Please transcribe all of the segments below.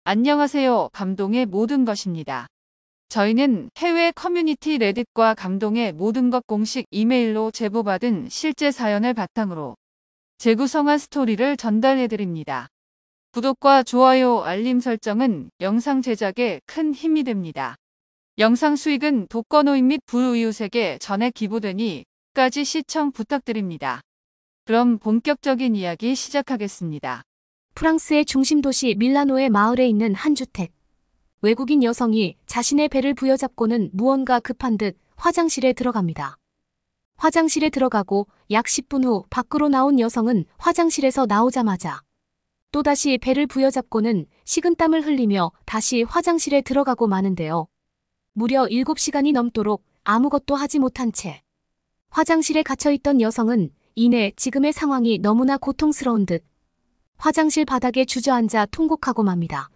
안녕하세요. 감동의 모든 것입니다. 저희는 해외 커뮤니티 레딧과 감동의 모든 것 공식 이메일로 제보받은 실제 사연을 바탕으로 재구성한 스토리를 전달해드립니다. 구독과 좋아요, 알림 설정은 영상 제작에 큰 힘이 됩니다. 영상 수익은 독거노인 및 불우이웃에게 전액 기부되니 끝까지 시청 부탁드립니다. 그럼 본격적인 이야기 시작하겠습니다. 프랑스의 중심 도시 밀라노의 마을에 있는 한 주택. 외국인 여성이 자신의 배를 부여잡고는 무언가 급한 듯 화장실에 들어갑니다. 화장실에 들어가고 약 10분 후 밖으로 나온 여성은 화장실에서 나오자마자 또다시 배를 부여잡고는 식은땀을 흘리며 다시 화장실에 들어가고 마는데요. 무려 7시간이 넘도록 아무것도 하지 못한 채 화장실에 갇혀있던 여성은 이내 지금의 상황이 너무나 고통스러운 듯 화장실 바닥에 주저앉아 통곡하고 맙니다.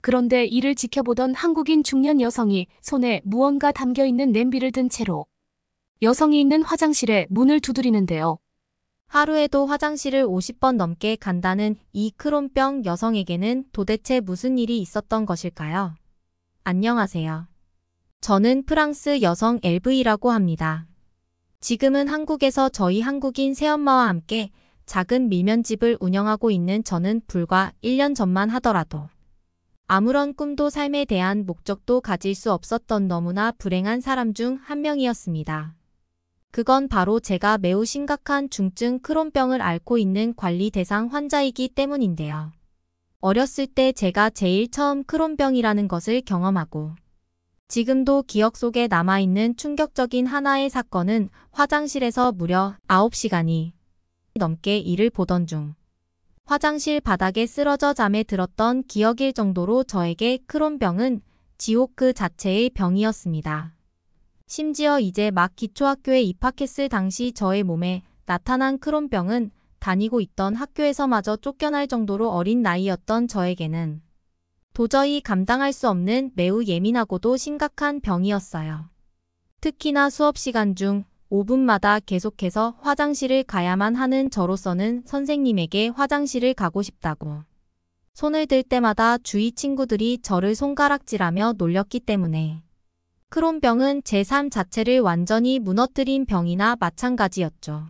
그런데 이를 지켜보던 한국인 중년 여성이 손에 무언가 담겨있는 냄비를 든 채로 여성이 있는 화장실에 문을 두드리는데요. 하루에도 화장실을 50번 넘게 간다는 이 크론병 여성에게는 도대체 무슨 일이 있었던 것일까요? 안녕하세요. 저는 프랑스 여성 LV라고 합니다. 지금은 한국에서 저희 한국인 새엄마와 함께 작은 밀면집을 운영하고 있는 저는 불과 1년 전만 하더라도 아무런 꿈도 삶에 대한 목적도 가질 수 없었던 너무나 불행한 사람 중 한 명이었습니다. 그건 바로 제가 매우 심각한 중증 크론병을 앓고 있는 관리 대상 환자이기 때문인데요. 어렸을 때 제가 제일 처음 크론병이라는 것을 경험하고 지금도 기억 속에 남아있는 충격적인 하나의 사건은 화장실에서 무려 9시간이 넘게 일을 보던 중 화장실 바닥에 쓰러져 잠에 들었던 기억일 정도로 저에게 크론병은 지옥 그 자체의 병이었습니다. 심지어 이제 막 기초학교에 입학했을 당시 저의 몸에 나타난 크론병은 다니고 있던 학교에서마저 쫓겨날 정도로 어린 나이였던 저에게는 도저히 감당할 수 없는 매우 예민하고도 심각한 병이었어요. 특히나 수업 시간 중 5분마다 계속해서 화장실을 가야만 하는 저로서는 선생님에게 화장실을 가고 싶다고 손을 들 때마다 주위 친구들이 저를 손가락질하며 놀렸기 때문에 크론병은 제 삶 자체를 완전히 무너뜨린 병이나 마찬가지였죠.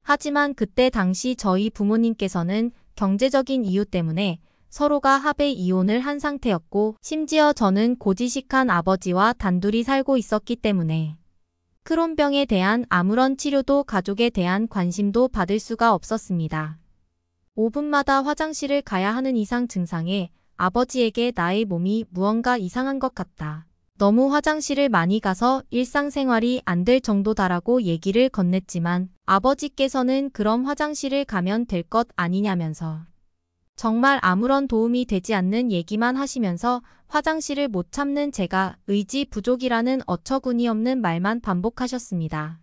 하지만 그때 당시 저희 부모님께서는 경제적인 이유 때문에 서로가 합의 이혼을 한 상태였고 심지어 저는 고지식한 아버지와 단둘이 살고 있었기 때문에 크론병에 대한 아무런 치료도 가족에 대한 관심도 받을 수가 없었습니다. 5분마다 화장실을 가야 하는 이상 증상에 아버지에게 나의 몸이 무언가 이상한 것 같다. 너무 화장실을 많이 가서 일상생활이 안 될 정도다라고 얘기를 건넸지만 아버지께서는 그럼 화장실을 가면 될 것 아니냐면서 정말 아무런 도움이 되지 않는 얘기만 하시면서 화장실을 못 참는 제가 의지 부족이라는 어처구니 없는 말만 반복하셨습니다.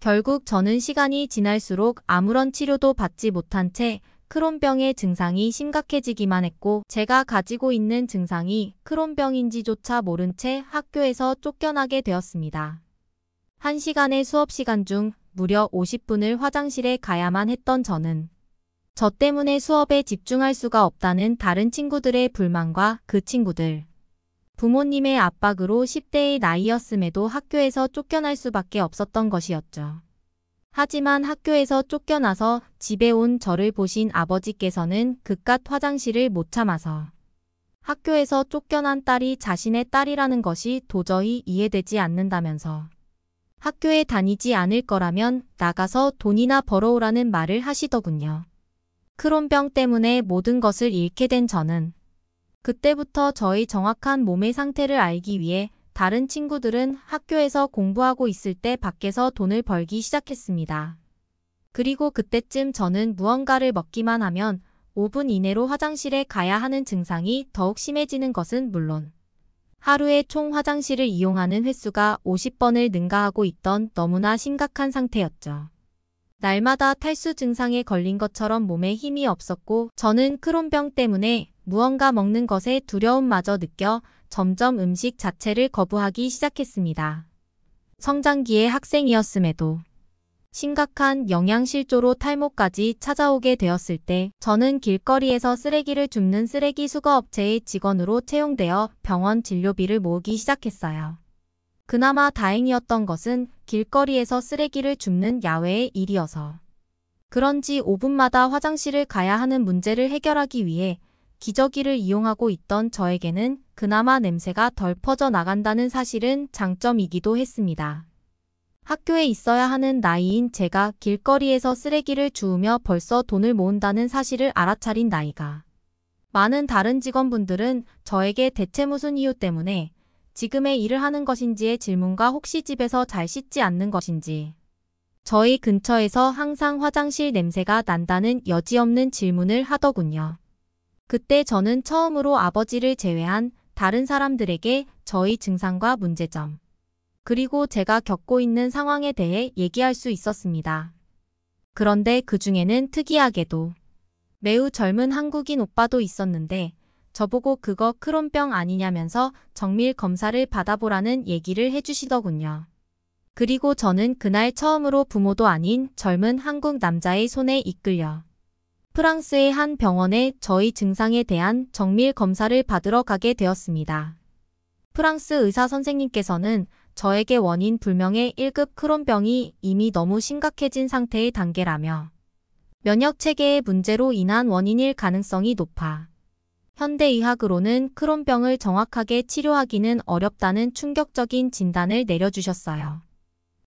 결국 저는 시간이 지날수록 아무런 치료도 받지 못한 채 크론병의 증상이 심각해지기만 했고 제가 가지고 있는 증상이 크론병인지조차 모른 채 학교에서 쫓겨나게 되었습니다. 1시간의 수업 시간 중 무려 50분을 화장실에 가야만 했던 저는 저 때문에 수업에 집중할 수가 없다는 다른 친구들의 불만과 그 친구들, 부모님의 압박으로 10대의 나이였음에도 학교에서 쫓겨날 수밖에 없었던 것이었죠. 하지만 학교에서 쫓겨나서 집에 온 저를 보신 아버지께서는 그깟 화장실을 못 참아서 학교에서 쫓겨난 딸이 자신의 딸이라는 것이 도저히 이해되지 않는다면서 학교에 다니지 않을 거라면 나가서 돈이나 벌어오라는 말을 하시더군요. 크론병 때문에 모든 것을 잃게 된 저는 그때부터 저의 정확한 몸의 상태를 알기 위해 다른 친구들은 학교에서 공부하고 있을 때 밖에서 돈을 벌기 시작했습니다. 그리고 그때쯤 저는 무언가를 먹기만 하면 5분 이내로 화장실에 가야 하는 증상이 더욱 심해지는 것은 물론 하루에 총 화장실을 이용하는 횟수가 50번을 능가하고 있던 너무나 심각한 상태였죠. 날마다 탈수 증상에 걸린 것처럼 몸에 힘이 없었고 저는 크론병 때문에 무언가 먹는 것에 두려움마저 느껴 점점 음식 자체를 거부하기 시작했습니다. 성장기의 학생이었음에도 심각한 영양실조로 탈모까지 찾아오게 되었을 때 저는 길거리에서 쓰레기를 줍는 쓰레기 수거업체의 직원으로 채용되어 병원 진료비를 모으기 시작했어요. 그나마 다행이었던 것은 길거리에서 쓰레기를 줍는 야외의 일이어서. 그런지 5분마다 화장실을 가야 하는 문제를 해결하기 위해 기저귀를 이용하고 있던 저에게는 그나마 냄새가 덜 퍼져 나간다는 사실은 장점이기도 했습니다. 학교에 있어야 하는 나이인 제가 길거리에서 쓰레기를 주우며 벌써 돈을 모은다는 사실을 알아차린 나이가. 많은 다른 직원분들은 저에게 대체 무슨 이유 때문에 지금의 일을 하는 것인지의 질문과 혹시 집에서 잘 씻지 않는 것인지, 저희 근처에서 항상 화장실 냄새가 난다는 여지없는 질문을 하더군요. 그때 저는 처음으로 아버지를 제외한 다른 사람들에게 저희 증상과 문제점, 그리고 제가 겪고 있는 상황에 대해 얘기할 수 있었습니다. 그런데 그 중에는 특이하게도 매우 젊은 한국인 오빠도 있었는데 저보고 그거 크론병 아니냐면서 정밀 검사를 받아보라는 얘기를 해주시더군요. 그리고 저는 그날 처음으로 부모도 아닌 젊은 한국 남자의 손에 이끌려 프랑스의 한 병원에 저희 증상에 대한 정밀 검사를 받으러 가게 되었습니다. 프랑스 의사 선생님께서는 저에게 원인 불명의 1급 크론병이 이미 너무 심각해진 상태의 단계라며 면역체계의 문제로 인한 원인일 가능성이 높아 현대의학으로는 크론병을 정확하게 치료하기는 어렵다는 충격적인 진단을 내려주셨어요.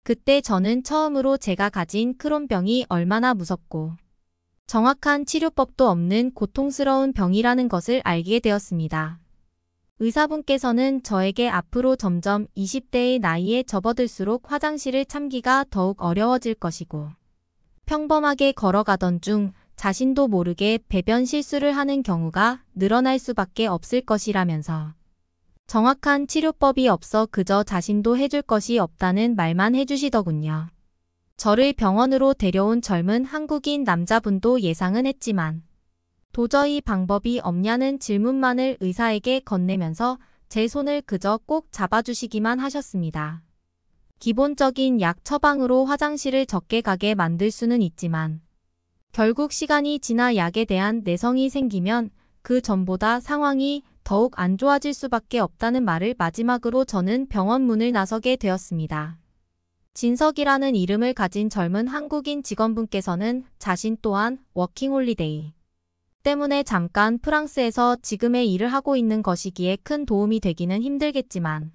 그때 저는 처음으로 제가 가진 크론병이 얼마나 무섭고 정확한 치료법도 없는 고통스러운 병이라는 것을 알게 되었습니다. 의사분께서는 저에게 앞으로 점점 20대의 나이에 접어들수록 화장실을 참기가 더욱 어려워질 것이고 평범하게 걸어가던 중 자신도 모르게 배변 실수를 하는 경우가 늘어날 수밖에 없을 것이라면서 정확한 치료법이 없어 그저 자신도 해줄 것이 없다는 말만 해주시더군요. 저를 병원으로 데려온 젊은 한국인 남자분도 예상은 했지만 도저히 방법이 없냐는 질문만을 의사에게 건네면서 제 손을 그저 꼭 잡아주시기만 하셨습니다. 기본적인 약 처방으로 화장실을 적게 가게 만들 수는 있지만 결국 시간이 지나 약에 대한 내성이 생기면 그 전보다 상황이 더욱 안 좋아질 수밖에 없다는 말을 마지막으로 저는 병원 문을 나서게 되었습니다. 진석이라는 이름을 가진 젊은 한국인 직원분께서는 자신 또한 워킹홀리데이 때문에 잠깐 프랑스에서 지금의 일을 하고 있는 것이기에 큰 도움이 되기는 힘들겠지만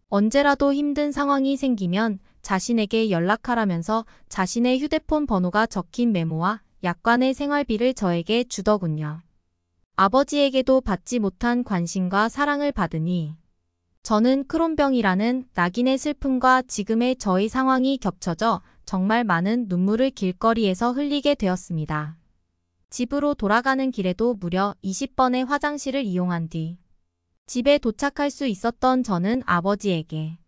언제라도 힘든 상황이 생기면 자신에게 연락하라면서 자신의 휴대폰 번호가 적힌 메모와 약관의 생활비를 저에게 주더군요. 아버지에게도 받지 못한 관심과 사랑을 받으니 저는 크론병이라는 낙인의 슬픔과 지금의 저희 상황이 겹쳐져 정말 많은 눈물을 길거리에서 흘리게 되었습니다. 집으로 돌아가는 길에도 무려 20번의 화장실을 이용한 뒤 집에 도착할 수 있었던 저는 아버지에게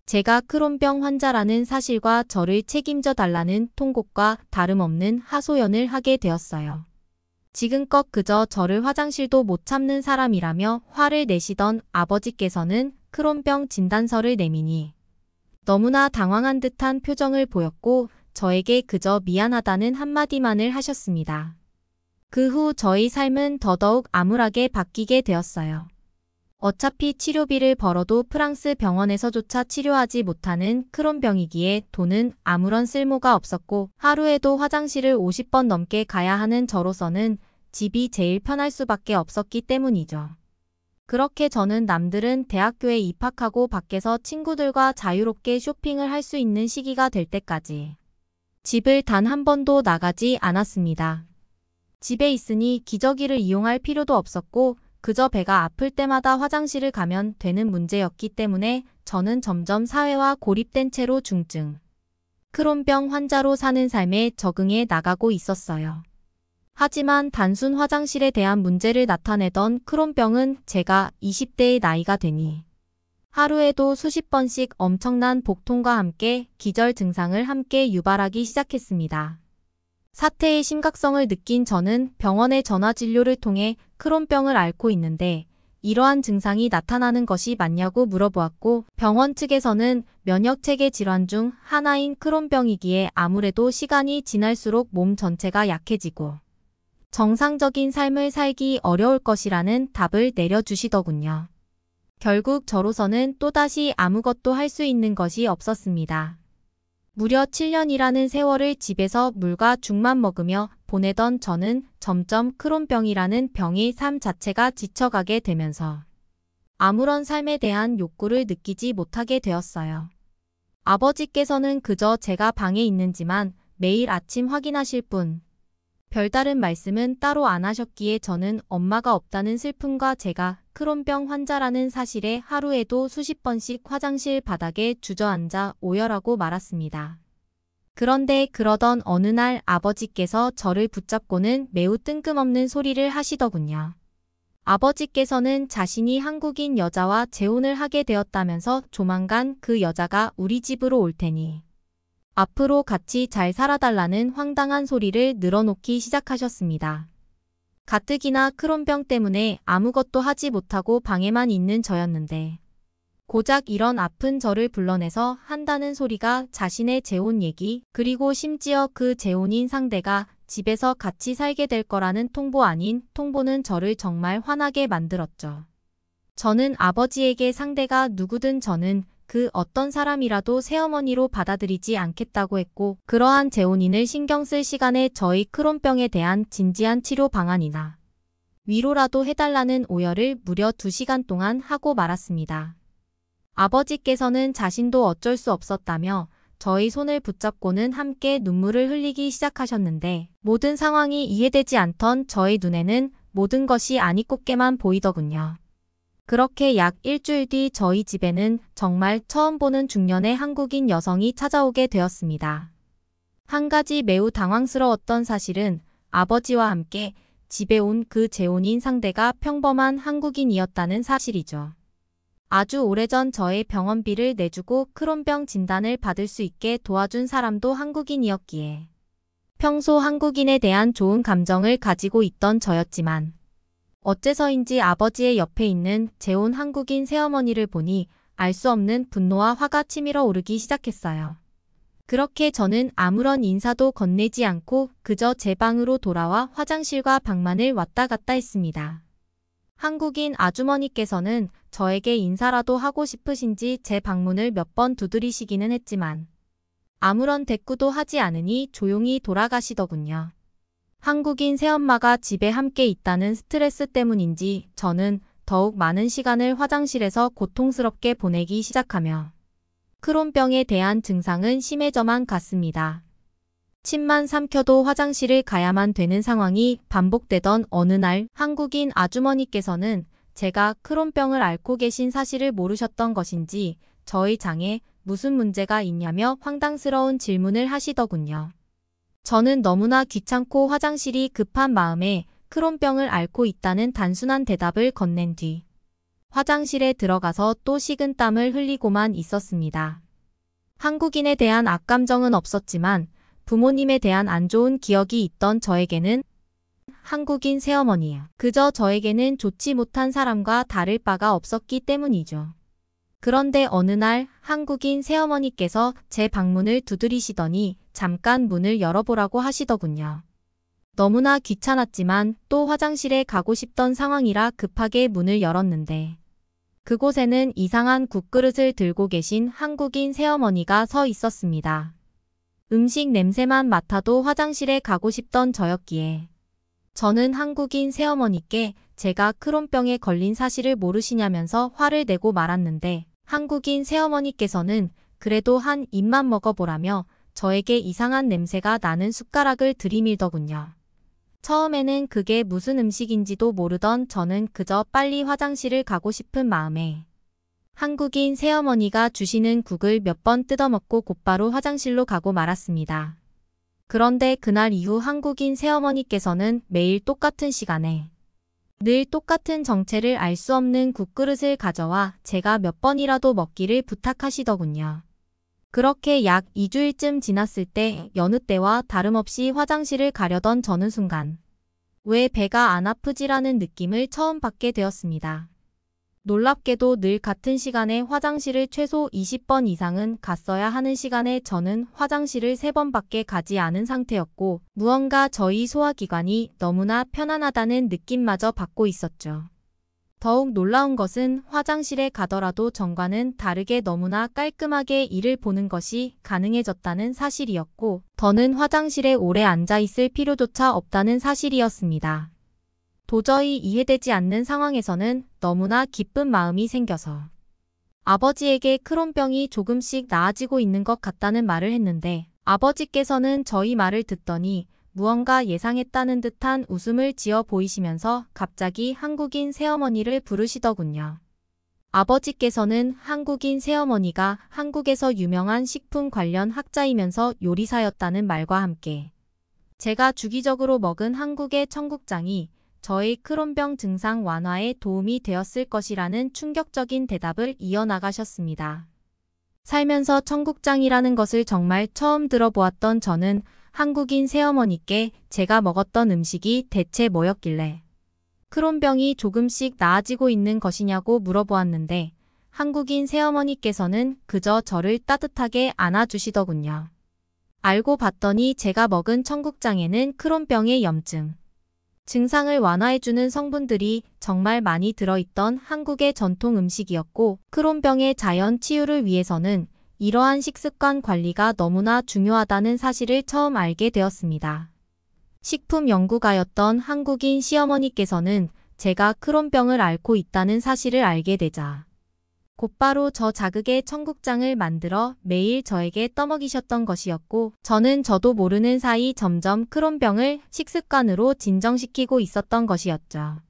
제가 크론병 환자라는 사실과 저를 책임져 달라는 통곡과 다름없는 하소연을 하게 되었어요. 지금껏 그저 저를 화장실도 못 참는 사람이라며 화를 내시던 아버지께서는 크론병 진단서를 내미니 너무나 당황한 듯한 표정을 보였고 저에게 그저 미안하다는 한마디만을 하셨습니다. 그 후 저희 삶은 더더욱 암울하게 바뀌게 되었어요. 어차피 치료비를 벌어도 프랑스 병원에서조차 치료하지 못하는 크론병이기에 돈은 아무런 쓸모가 없었고 하루에도 화장실을 50번 넘게 가야 하는 저로서는 집이 제일 편할 수밖에 없었기 때문이죠. 그렇게 저는 남들은 대학교에 입학하고 밖에서 친구들과 자유롭게 쇼핑을 할 수 있는 시기가 될 때까지 집을 단 한 번도 나가지 않았습니다. 집에 있으니 기저귀를 이용할 필요도 없었고 그저 배가 아플 때마다 화장실을 가면 되는 문제였기 때문에 저는 점점 사회와 고립된 채로 중증 크론병 환자로 사는 삶에 적응해 나가고 있었어요. 하지만 단순 화장실에 대한 문제를 나타내던 크론병은 제가 20대의 나이가 되니 하루에도 수십 번씩 엄청난 복통과 함께 기절 증상을 함께 유발하기 시작했습니다. 사태의 심각성을 느낀 저는 병원의 전화 진료를 통해 크론병을 앓고 있는데 이러한 증상이 나타나는 것이 맞냐고 물어보았고 병원 측에서는 면역체계 질환 중 하나인 크론병이기에 아무래도 시간이 지날수록 몸 전체가 약해지고 정상적인 삶을 살기 어려울 것이라는 답을 내려주시더군요. 결국 저로서는 또다시 아무것도 할 수 있는 것이 없었습니다. 무려 7년이라는 세월을 집에서 물과 죽만 먹으며 보내던 저는 점점 크론병이라는 병의 삶 자체가 지쳐가게 되면서 아무런 삶에 대한 욕구를 느끼지 못하게 되었어요. 아버지께서는 그저 제가 방에 있는지만 매일 아침 확인하실 뿐 별다른 말씀은 따로 안 하셨기에 저는 엄마가 없다는 슬픔과 제가 크론병 환자라는 사실에 하루에도 수십 번씩 화장실 바닥에 주저앉아 오열하고 말았습니다. 그런데 그러던 어느 날 아버지께서 저를 붙잡고는 매우 뜬금없는 소리를 하시더군요. 아버지께서는 자신이 한국인 여자와 재혼을 하게 되었다면서 조만간 그 여자가 우리 집으로 올 테니 앞으로 같이 잘 살아달라는 황당한 소리를 늘어놓기 시작하셨습니다. 가뜩이나 크론병 때문에 아무것도 하지 못하고 방에만 있는 저였는데 고작 이런 아픈 저를 불러내서 한다는 소리가 자신의 재혼 얘기 그리고 심지어 그 재혼인 상대가 집에서 같이 살게 될 거라는 통보 아닌 통보는 저를 정말 화나게 만들었죠. 저는 아버지에게 상대가 누구든 저는 그 어떤 사람이라도 새어머니로 받아들이지 않겠다고 했고 그러한 재혼인을 신경 쓸 시간에 저희 크론병에 대한 진지한 치료 방안이나 위로라도 해달라는 오열을 무려 2시간 동안 하고 말았습니다. 아버지께서는 자신도 어쩔 수 없었다며 저희 손을 붙잡고는 함께 눈물을 흘리기 시작하셨는데 모든 상황이 이해되지 않던 저의 눈에는 모든 것이 아니꼽게만 보이더군요. 그렇게 약 일주일 뒤 저희 집에는 정말 처음 보는 중년의 한국인 여성이 찾아오게 되었습니다. 한 가지 매우 당황스러웠던 사실은 아버지와 함께 집에 온 그 재혼인 상대가 평범한 한국인이었다는 사실이죠. 아주 오래전 저의 병원비를 내주고 크론병 진단을 받을 수 있게 도와준 사람도 한국인이었기에 평소 한국인에 대한 좋은 감정을 가지고 있던 저였지만 어째서인지 아버지의 옆에 있는 재혼 한국인 새어머니를 보니 알 수 없는 분노와 화가 치밀어 오르기 시작했어요. 그렇게 저는 아무런 인사도 건네지 않고 그저 제 방으로 돌아와 화장실과 방만을 왔다 갔다 했습니다. 한국인 아주머니께서는 저에게 인사라도 하고 싶으신지 제 방문을 몇 번 두드리시기는 했지만 아무런 대꾸도 하지 않으니 조용히 돌아가시더군요. 한국인 새엄마가 집에 함께 있다는 스트레스 때문인지 저는 더욱 많은 시간을 화장실에서 고통스럽게 보내기 시작하며 크론병에 대한 증상은 심해져만 갔습니다. 침만 삼켜도 화장실을 가야만 되는 상황이 반복되던 어느 날 한국인 아주머니께서는 제가 크론병을 앓고 계신 사실을 모르셨던 것인지 저희 장에 무슨 문제가 있냐며 황당스러운 질문을 하시더군요. 저는 너무나 귀찮고 화장실이 급한 마음에 크론병을 앓고 있다는 단순한 대답을 건넨 뒤 화장실에 들어가서 또 식은땀을 흘리고만 있었습니다. 한국인에 대한 악감정은 없었지만 부모님에 대한 안 좋은 기억이 있던 저에게는 한국인 새어머니, 그저 저에게는 좋지 못한 사람과 다를 바가 없었기 때문이죠. 그런데 어느 날 한국인 새어머니께서 제 방문을 두드리시더니 잠깐 문을 열어보라고 하시더군요. 너무나 귀찮았지만 또 화장실에 가고 싶던 상황이라 급하게 문을 열었는데 그곳에는 이상한 국그릇을 들고 계신 한국인 새어머니가 서 있었습니다. 음식 냄새만 맡아도 화장실에 가고 싶던 저였기에 저는 한국인 새어머니께 제가 크론병에 걸린 사실을 모르시냐면서 화를 내고 말았는데 한국인 새어머니께서는 그래도 한 입만 먹어보라며 저에게 이상한 냄새가 나는 숟가락을 들이밀더군요. 처음에는 그게 무슨 음식인지도 모르던 저는 그저 빨리 화장실을 가고 싶은 마음에 한국인 새어머니가 주시는 국을 몇 번 뜯어먹고 곧바로 화장실로 가고 말았습니다. 그런데 그날 이후 한국인 새어머니께서는 매일 똑같은 시간에 늘 똑같은 정체를 알 수 없는 국그릇을 가져와 제가 몇 번이라도 먹기를 부탁하시더군요. 그렇게 약 2주일쯤 지났을 때 여느 때와 다름없이 화장실을 가려던 저는 순간 왜 배가 안 아프지라는 느낌을 처음 받게 되었습니다. 놀랍게도 늘 같은 시간에 화장실을 최소 20번 이상은 갔어야 하는 시간에 저는 화장실을 3번밖에 가지 않은 상태였고 무언가 저희 소화기관이 너무나 편안하다는 느낌마저 받고 있었죠. 더욱 놀라운 것은 화장실에 가더라도 전과는 다르게 너무나 깔끔하게 이를 보는 것이 가능해졌다는 사실이었고 더는 화장실에 오래 앉아 있을 필요조차 없다는 사실이었습니다. 도저히 이해되지 않는 상황에서는 너무나 기쁜 마음이 생겨서 아버지에게 크론병이 조금씩 나아지고 있는 것 같다는 말을 했는데 아버지께서는 저희 말을 듣더니 무언가 예상했다는 듯한 웃음을 지어 보이시면서 갑자기 한국인 새어머니를 부르시더군요. 아버지께서는 한국인 새어머니가 한국에서 유명한 식품 관련 학자이면서 요리사였다는 말과 함께 제가 주기적으로 먹은 한국의 청국장이 저의 크론병 증상 완화에 도움이 되었을 것이라는 충격적인 대답을 이어나가셨습니다. 살면서 청국장이라는 것을 정말 처음 들어보았던 저는 한국인 새어머니께 제가 먹었던 음식이 대체 뭐였길래 크론병이 조금씩 나아지고 있는 것이냐고 물어보았는데 한국인 새어머니께서는 그저 저를 따뜻하게 안아주시더군요. 알고 봤더니 제가 먹은 청국장에는 크론병의 염증, 증상을 완화해주는 성분들이 정말 많이 들어있던 한국의 전통 음식이었고 크론병의 자연 치유를 위해서는 이러한 식습관 관리가 너무나 중요하다는 사실을 처음 알게 되었습니다. 식품 연구가였던 한국인 시어머니께서는 제가 크론병을 앓고 있다는 사실을 알게 되자 곧바로 저 자극의 청국장을 만들어 매일 저에게 떠먹이셨던 것이었고 저도 모르는 사이 점점 크론병을 식습관으로 진정시키고 있었던 것이었죠.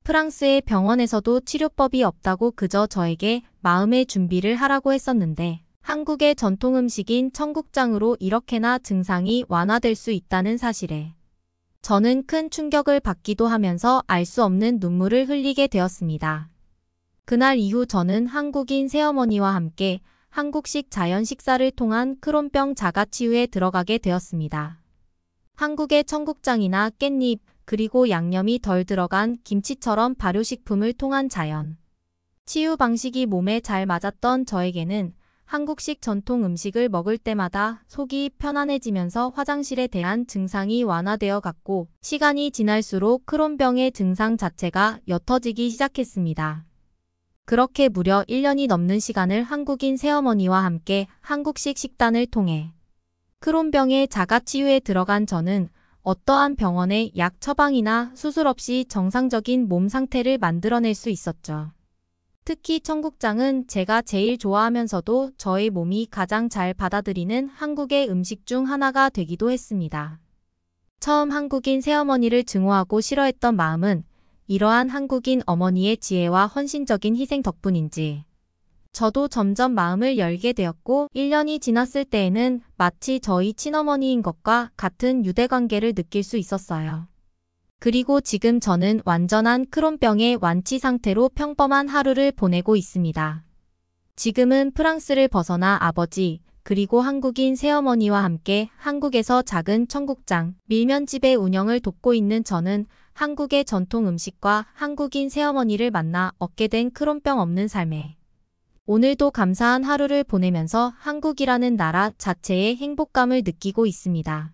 프랑스의 병원에서도 치료법이 없다고 그저 저에게 마음의 준비를 하라고 했었는데 한국의 전통 음식인 청국장으로 이렇게나 증상이 완화될 수 있다는 사실에 저는 큰 충격을 받기도 하면서 알 수 없는 눈물을 흘리게 되었습니다. 그날 이후 저는 한국인 새어머니와 함께 한국식 자연 식사를 통한 크론병 자가치유에 들어가게 되었습니다. 한국의 청국장이나 깻잎 그리고 양념이 덜 들어간 김치처럼 발효식품을 통한 자연 치유 방식이 몸에 잘 맞았던 저에게는 한국식 전통 음식을 먹을 때마다 속이 편안해지면서 화장실에 대한 증상이 완화되어 갔고 시간이 지날수록 크론병의 증상 자체가 옅어지기 시작했습니다. 그렇게 무려 1년이 넘는 시간을 한국인 새어머니와 함께 한국식 식단을 통해 크론병의 자가치유에 들어간 저는 어떠한 병원의 약 처방이나 수술 없이 정상적인 몸 상태를 만들어낼 수 있었죠. 특히 청국장은 제가 제일 좋아하면서도 저의 몸이 가장 잘 받아들이는 한국의 음식 중 하나가 되기도 했습니다. 처음 한국인 새어머니를 증오하고 싫어했던 마음은 이러한 한국인 어머니의 지혜와 헌신적인 희생 덕분인지 저도 점점 마음을 열게 되었고 1년이 지났을 때에는 마치 저희 친어머니인 것과 같은 유대관계를 느낄 수 있었어요. 그리고 지금 저는 완전한 크론병의 완치 상태로 평범한 하루를 보내고 있습니다. 지금은 프랑스를 벗어나 아버지, 그리고 한국인 새어머니와 함께 한국에서 작은 청국장, 밀면집의 운영을 돕고 있는 저는 한국의 전통 음식과 한국인 새어머니를 만나 얻게 된 크론병 없는 삶에 오늘도 감사한 하루를 보내면서 한국이라는 나라 자체의 행복감을 느끼고 있습니다.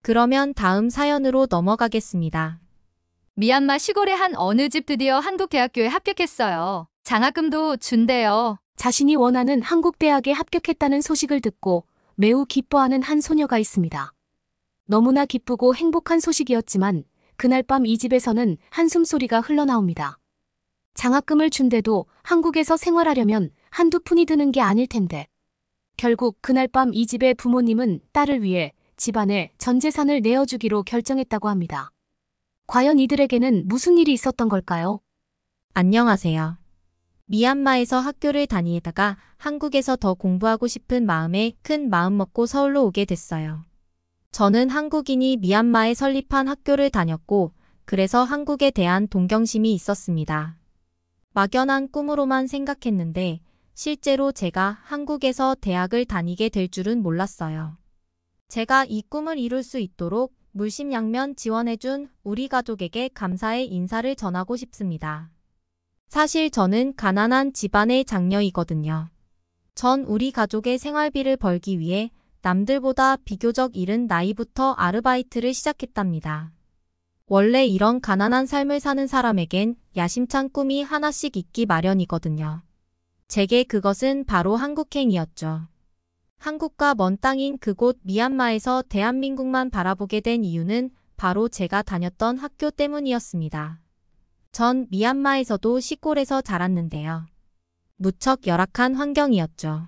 그러면 다음 사연으로 넘어가겠습니다. 미얀마 시골의 한 어느 집 드디어 한국 대학교에 합격했어요. 장학금도 준대요. 자신이 원하는 한국 대학에 합격했다는 소식을 듣고 매우 기뻐하는 한 소녀가 있습니다. 너무나 기쁘고 행복한 소식이었지만 그날 밤 이 집에서는 한숨소리가 흘러나옵니다. 장학금을 준대도 한국에서 생활하려면 한두 푼이 드는 게 아닐 텐데. 결국 그날 밤 이 집의 부모님은 딸을 위해 집안에 전 재산을 내어주기로 결정했다고 합니다. 과연 이들에게는 무슨 일이 있었던 걸까요? 안녕하세요. 미얀마에서 학교를 다니다가 한국에서 더 공부하고 싶은 마음에 큰 마음 먹고 서울로 오게 됐어요. 저는 한국인이 미얀마에 설립한 학교를 다녔고 그래서 한국에 대한 동경심이 있었습니다. 막연한 꿈으로만 생각했는데 실제로 제가 한국에서 대학을 다니게 될 줄은 몰랐어요. 제가 이 꿈을 이룰 수 있도록 물심양면 지원해준 우리 가족에게 감사의 인사를 전하고 싶습니다. 사실 저는 가난한 집안의 장녀이거든요. 전 우리 가족의 생활비를 벌기 위해 남들보다 비교적 이른 나이부터 아르바이트를 시작했답니다. 원래 이런 가난한 삶을 사는 사람에겐 야심찬 꿈이 하나씩 있기 마련이거든요. 제게 그것은 바로 한국행이었죠. 한국과 먼 땅인 그곳 미얀마에서 대한민국만 바라보게 된 이유는 바로 제가 다녔던 학교 때문이었습니다. 전 미얀마에서도 시골에서 자랐는데요. 무척 열악한 환경이었죠.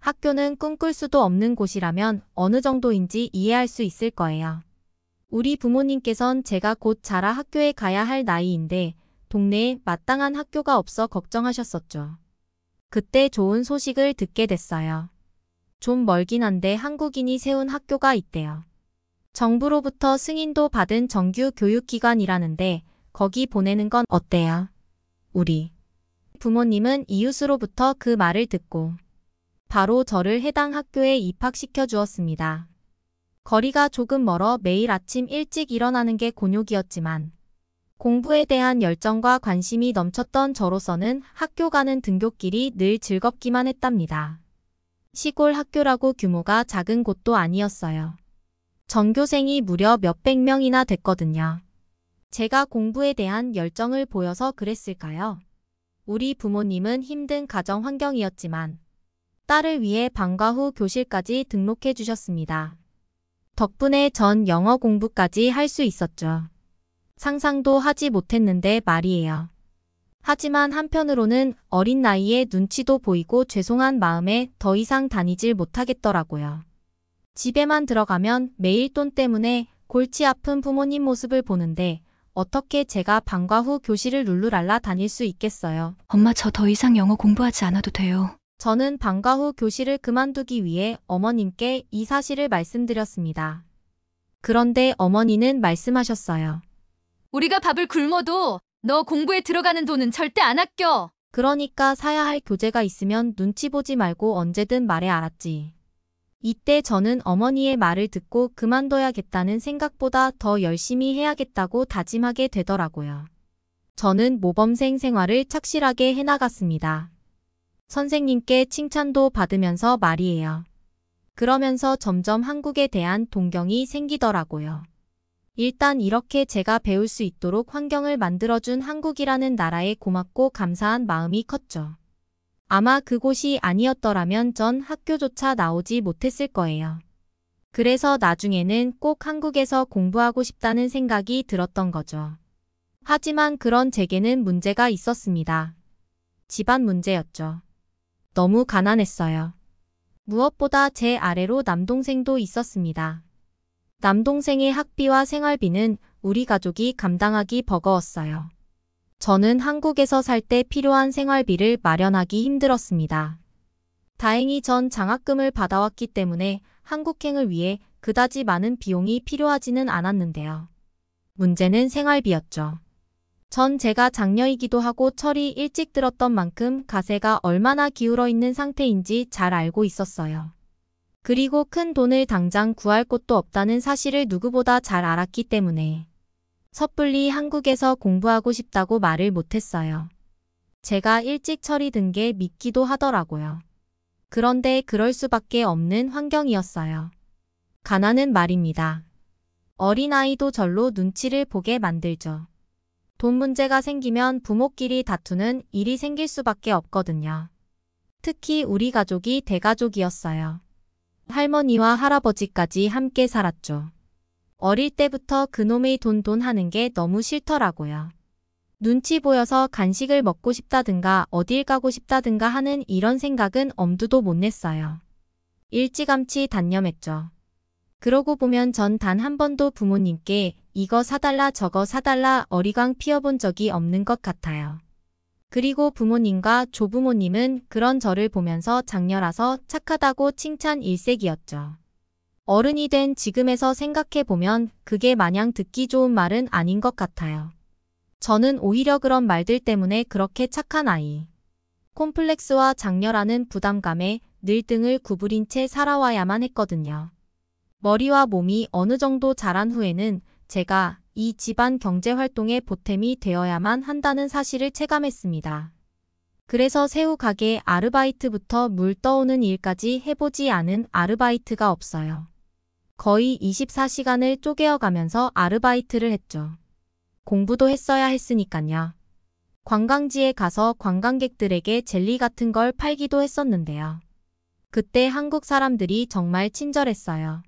학교는 꿈꿀 수도 없는 곳이라면 어느 정도인지 이해할 수 있을 거예요. 우리 부모님께선 제가 곧 자라 학교에 가야 할 나이인데 동네에 마땅한 학교가 없어 걱정하셨었죠. 그때 좋은 소식을 듣게 됐어요. 좀 멀긴 한데 한국인이 세운 학교가 있대요. 정부로부터 승인도 받은 정규 교육기관이라는데 거기 보내는 건 어때요? 우리 부모님은 이웃으로부터 그 말을 듣고 바로 저를 해당 학교에 입학시켜 주었습니다. 거리가 조금 멀어 매일 아침 일찍 일어나는 게 곤욕이었지만 공부에 대한 열정과 관심이 넘쳤던 저로서는 학교 가는 등굣길이 늘 즐겁기만 했답니다. 시골 학교라고 규모가 작은 곳도 아니었어요. 전교생이 무려 몇백 명이나 됐거든요. 제가 공부에 대한 열정을 보여서 그랬을까요? 우리 부모님은 힘든 가정 환경이었지만 딸을 위해 방과 후 교실까지 등록해 주셨습니다. 덕분에 전 영어 공부까지 할 수 있었죠. 상상도 하지 못했는데 말이에요. 하지만 한편으로는 어린 나이에 눈치도 보이고 죄송한 마음에 더 이상 다니질 못하겠더라고요. 집에만 들어가면 매일 돈 때문에 골치 아픈 부모님 모습을 보는데 어떻게 제가 방과 후 교실을 룰루랄라 다닐 수 있겠어요. 엄마, 저 더 이상 영어 공부하지 않아도 돼요. 저는 방과 후 교실을 그만두기 위해 어머님께 이 사실을 말씀드렸습니다. 그런데 어머니는 말씀하셨어요. 우리가 밥을 굶어도 너 공부에 들어가는 돈은 절대 안 아껴. 그러니까 사야 할 교재가 있으면 눈치 보지 말고 언제든 말해 알았지. 이때 저는 어머니의 말을 듣고 그만둬야겠다는 생각보다 더 열심히 해야겠다고 다짐하게 되더라고요. 저는 모범생 생활을 착실하게 해나갔습니다. 선생님께 칭찬도 받으면서 말이에요. 그러면서 점점 한국에 대한 동경이 생기더라고요. 일단 이렇게 제가 배울 수 있도록 환경을 만들어준 한국이라는 나라에 고맙고 감사한 마음이 컸죠. 아마 그곳이 아니었더라면 전 학교조차 나오지 못했을 거예요. 그래서 나중에는 꼭 한국에서 공부하고 싶다는 생각이 들었던 거죠. 하지만 그런 제게는 문제가 있었습니다. 집안 문제였죠. 너무 가난했어요. 무엇보다 제 아래로 남동생도 있었습니다. 남동생의 학비와 생활비는 우리 가족이 감당하기 버거웠어요. 저는 한국에서 살 때 필요한 생활비를 마련하기 힘들었습니다. 다행히 전 장학금을 받아왔기 때문에 한국행을 위해 그다지 많은 비용이 필요하지는 않았는데요. 문제는 생활비였죠. 전 제가 장녀이기도 하고 철이 일찍 들었던 만큼 가세가 얼마나 기울어 있는 상태인지 잘 알고 있었어요. 그리고 큰 돈을 당장 구할 곳도 없다는 사실을 누구보다 잘 알았기 때문에 섣불리 한국에서 공부하고 싶다고 말을 못했어요. 제가 일찍 철이 든 게 믿기도 하더라고요. 그런데 그럴 수밖에 없는 환경이었어요. 가난은 말입니다. 어린아이도 절로 눈치를 보게 만들죠. 돈 문제가 생기면 부모끼리 다투는 일이 생길 수밖에 없거든요. 특히 우리 가족이 대가족이었어요. 할머니와 할아버지까지 함께 살았죠. 어릴 때부터 그놈의 돈 하는 게 너무 싫더라고요. 눈치 보여서 간식을 먹고 싶다든가 어딜 가고 싶다든가 하는 이런 생각은 엄두도 못 냈어요. 일찌감치 단념했죠. 그러고 보면 전 단 한 번도 부모님께 이거 사달라 저거 사달라 어리광 피워본 적이 없는 것 같아요. 그리고 부모님과 조부모님은 그런 저를 보면서 장녀라서 착하다고 칭찬 일색이었죠. 어른이 된 지금에서 생각해보면 그게 마냥 듣기 좋은 말은 아닌 것 같아요. 저는 오히려 그런 말들 때문에 그렇게 착한 아이. 콤플렉스와 장녀라는 부담감에 늘 등을 구부린 채 살아와야만 했거든요. 머리와 몸이 어느 정도 자란 후에는 제가 이 집안 경제활동의 보탬이 되어야만 한다는 사실을 체감했습니다. 그래서 새우 가게 아르바이트부터 물 떠오는 일까지 해보지 않은 아르바이트가 없어요. 거의 24시간을 쪼개어 가면서 아르바이트를 했죠. 공부도 했어야 했으니깐요. 관광지에 가서 관광객들에게 젤리 같은 걸 팔기도 했었는데요. 그때 한국 사람들이 정말 친절했어요.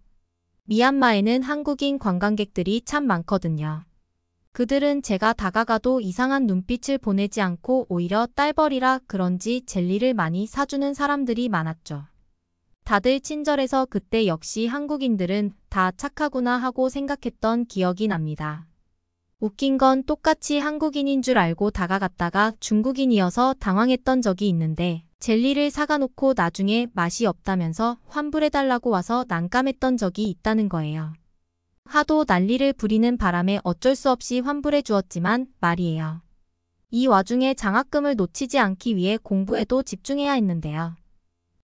미얀마에는 한국인 관광객들이 참 많거든요. 그들은 제가 다가가도 이상한 눈빛을 보내지 않고 오히려 딸벌이라 그런지 젤리를 많이 사주는 사람들이 많았죠. 다들 친절해서 그때 역시 한국인들은 다 착하구나 하고 생각했던 기억이 납니다. 웃긴 건 똑같이 한국인인 줄 알고 다가갔다가 중국인이어서 당황했던 적이 있는데 젤리를 사가놓고 나중에 맛이 없다면서 환불해달라고 와서 난감했던 적이 있다는 거예요. 하도 난리를 부리는 바람에 어쩔 수 없이 환불해 주었지만 말이에요. 이 와중에 장학금을 놓치지 않기 위해 공부에도 집중해야 했는데요.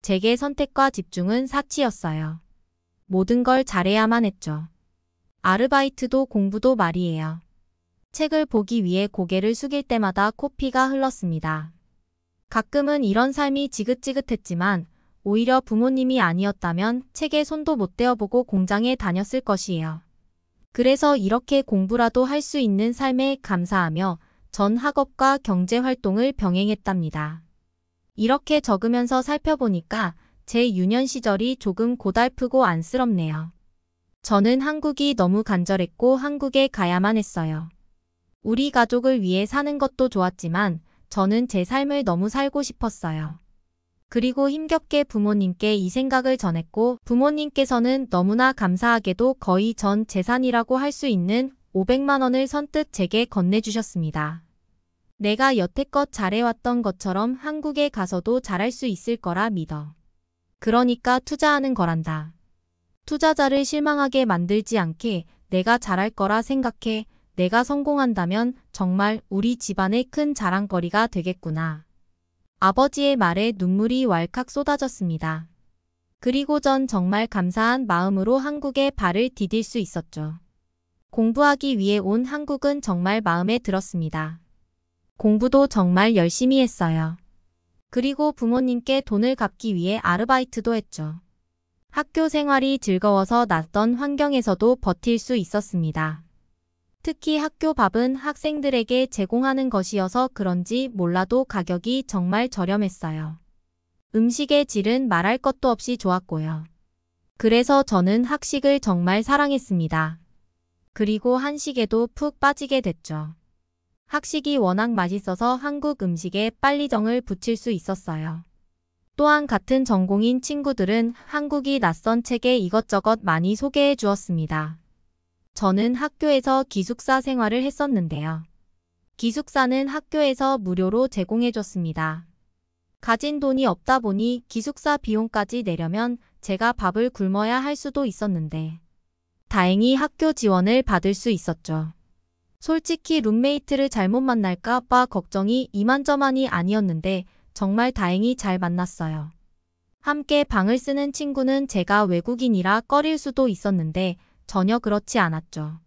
제게 선택과 집중은 사치였어요. 모든 걸 잘해야만 했죠. 아르바이트도 공부도 말이에요. 책을 보기 위해 고개를 숙일 때마다 코피가 흘렀습니다. 가끔은 이런 삶이 지긋지긋했지만 오히려 부모님이 아니었다면 책에 손도 못 대어보고 공장에 다녔을 것이에요. 그래서 이렇게 공부라도 할 수 있는 삶에 감사하며 전 학업과 경제활동을 병행했답니다. 이렇게 적으면서 살펴보니까 제 유년 시절이 조금 고달프고 안쓰럽네요. 저는 한국이 너무 간절했고 한국에 가야만 했어요. 우리 가족을 위해 사는 것도 좋았지만 저는 제 삶을 너무 살고 싶었어요. 그리고 힘겹게 부모님께 이 생각을 전했고 부모님께서는 너무나 감사하게도 거의 전 재산이라고 할 수 있는 500만 원을 선뜻 제게 건네주셨습니다. 내가 여태껏 잘해왔던 것처럼 한국에 가서도 잘할 수 있을 거라 믿어. 그러니까 투자하는 거란다. 투자자를 실망하게 만들지 않게 내가 잘할 거라 생각해. 내가 성공한다면 정말 우리 집안의 큰 자랑거리가 되겠구나. 아버지의 말에 눈물이 왈칵 쏟아졌습니다. 그리고 전 정말 감사한 마음으로 한국에 발을 디딜 수 있었죠. 공부하기 위해 온 한국은 정말 마음에 들었습니다. 공부도 정말 열심히 했어요. 그리고 부모님께 돈을 갚기 위해 아르바이트도 했죠. 학교 생활이 즐거워서 낯선 환경에서도 버틸 수 있었습니다. 특히 학교 밥은 학생들에게 제공하는 것이어서 그런지 몰라도 가격이 정말 저렴했어요. 음식의 질은 말할 것도 없이 좋았고요. 그래서 저는 학식을 정말 사랑했습니다. 그리고 한식에도 푹 빠지게 됐죠. 학식이 워낙 맛있어서 한국 음식에 빨리 정을 붙일 수 있었어요. 또한 같은 전공인 친구들은 한국이 낯선 책에 이것저것 많이 소개해 주었습니다. 저는 학교에서 기숙사 생활을 했었는데요. 기숙사는 학교에서 무료로 제공해줬습니다. 가진 돈이 없다 보니 기숙사 비용까지 내려면 제가 밥을 굶어야 할 수도 있었는데 다행히 학교 지원을 받을 수 있었죠. 솔직히 룸메이트를 잘못 만날까 봐 걱정이 이만저만이 아니었는데 정말 다행히 잘 만났어요. 함께 방을 쓰는 친구는 제가 외국인이라 꺼릴 수도 있었는데 전혀 그렇지 않았죠.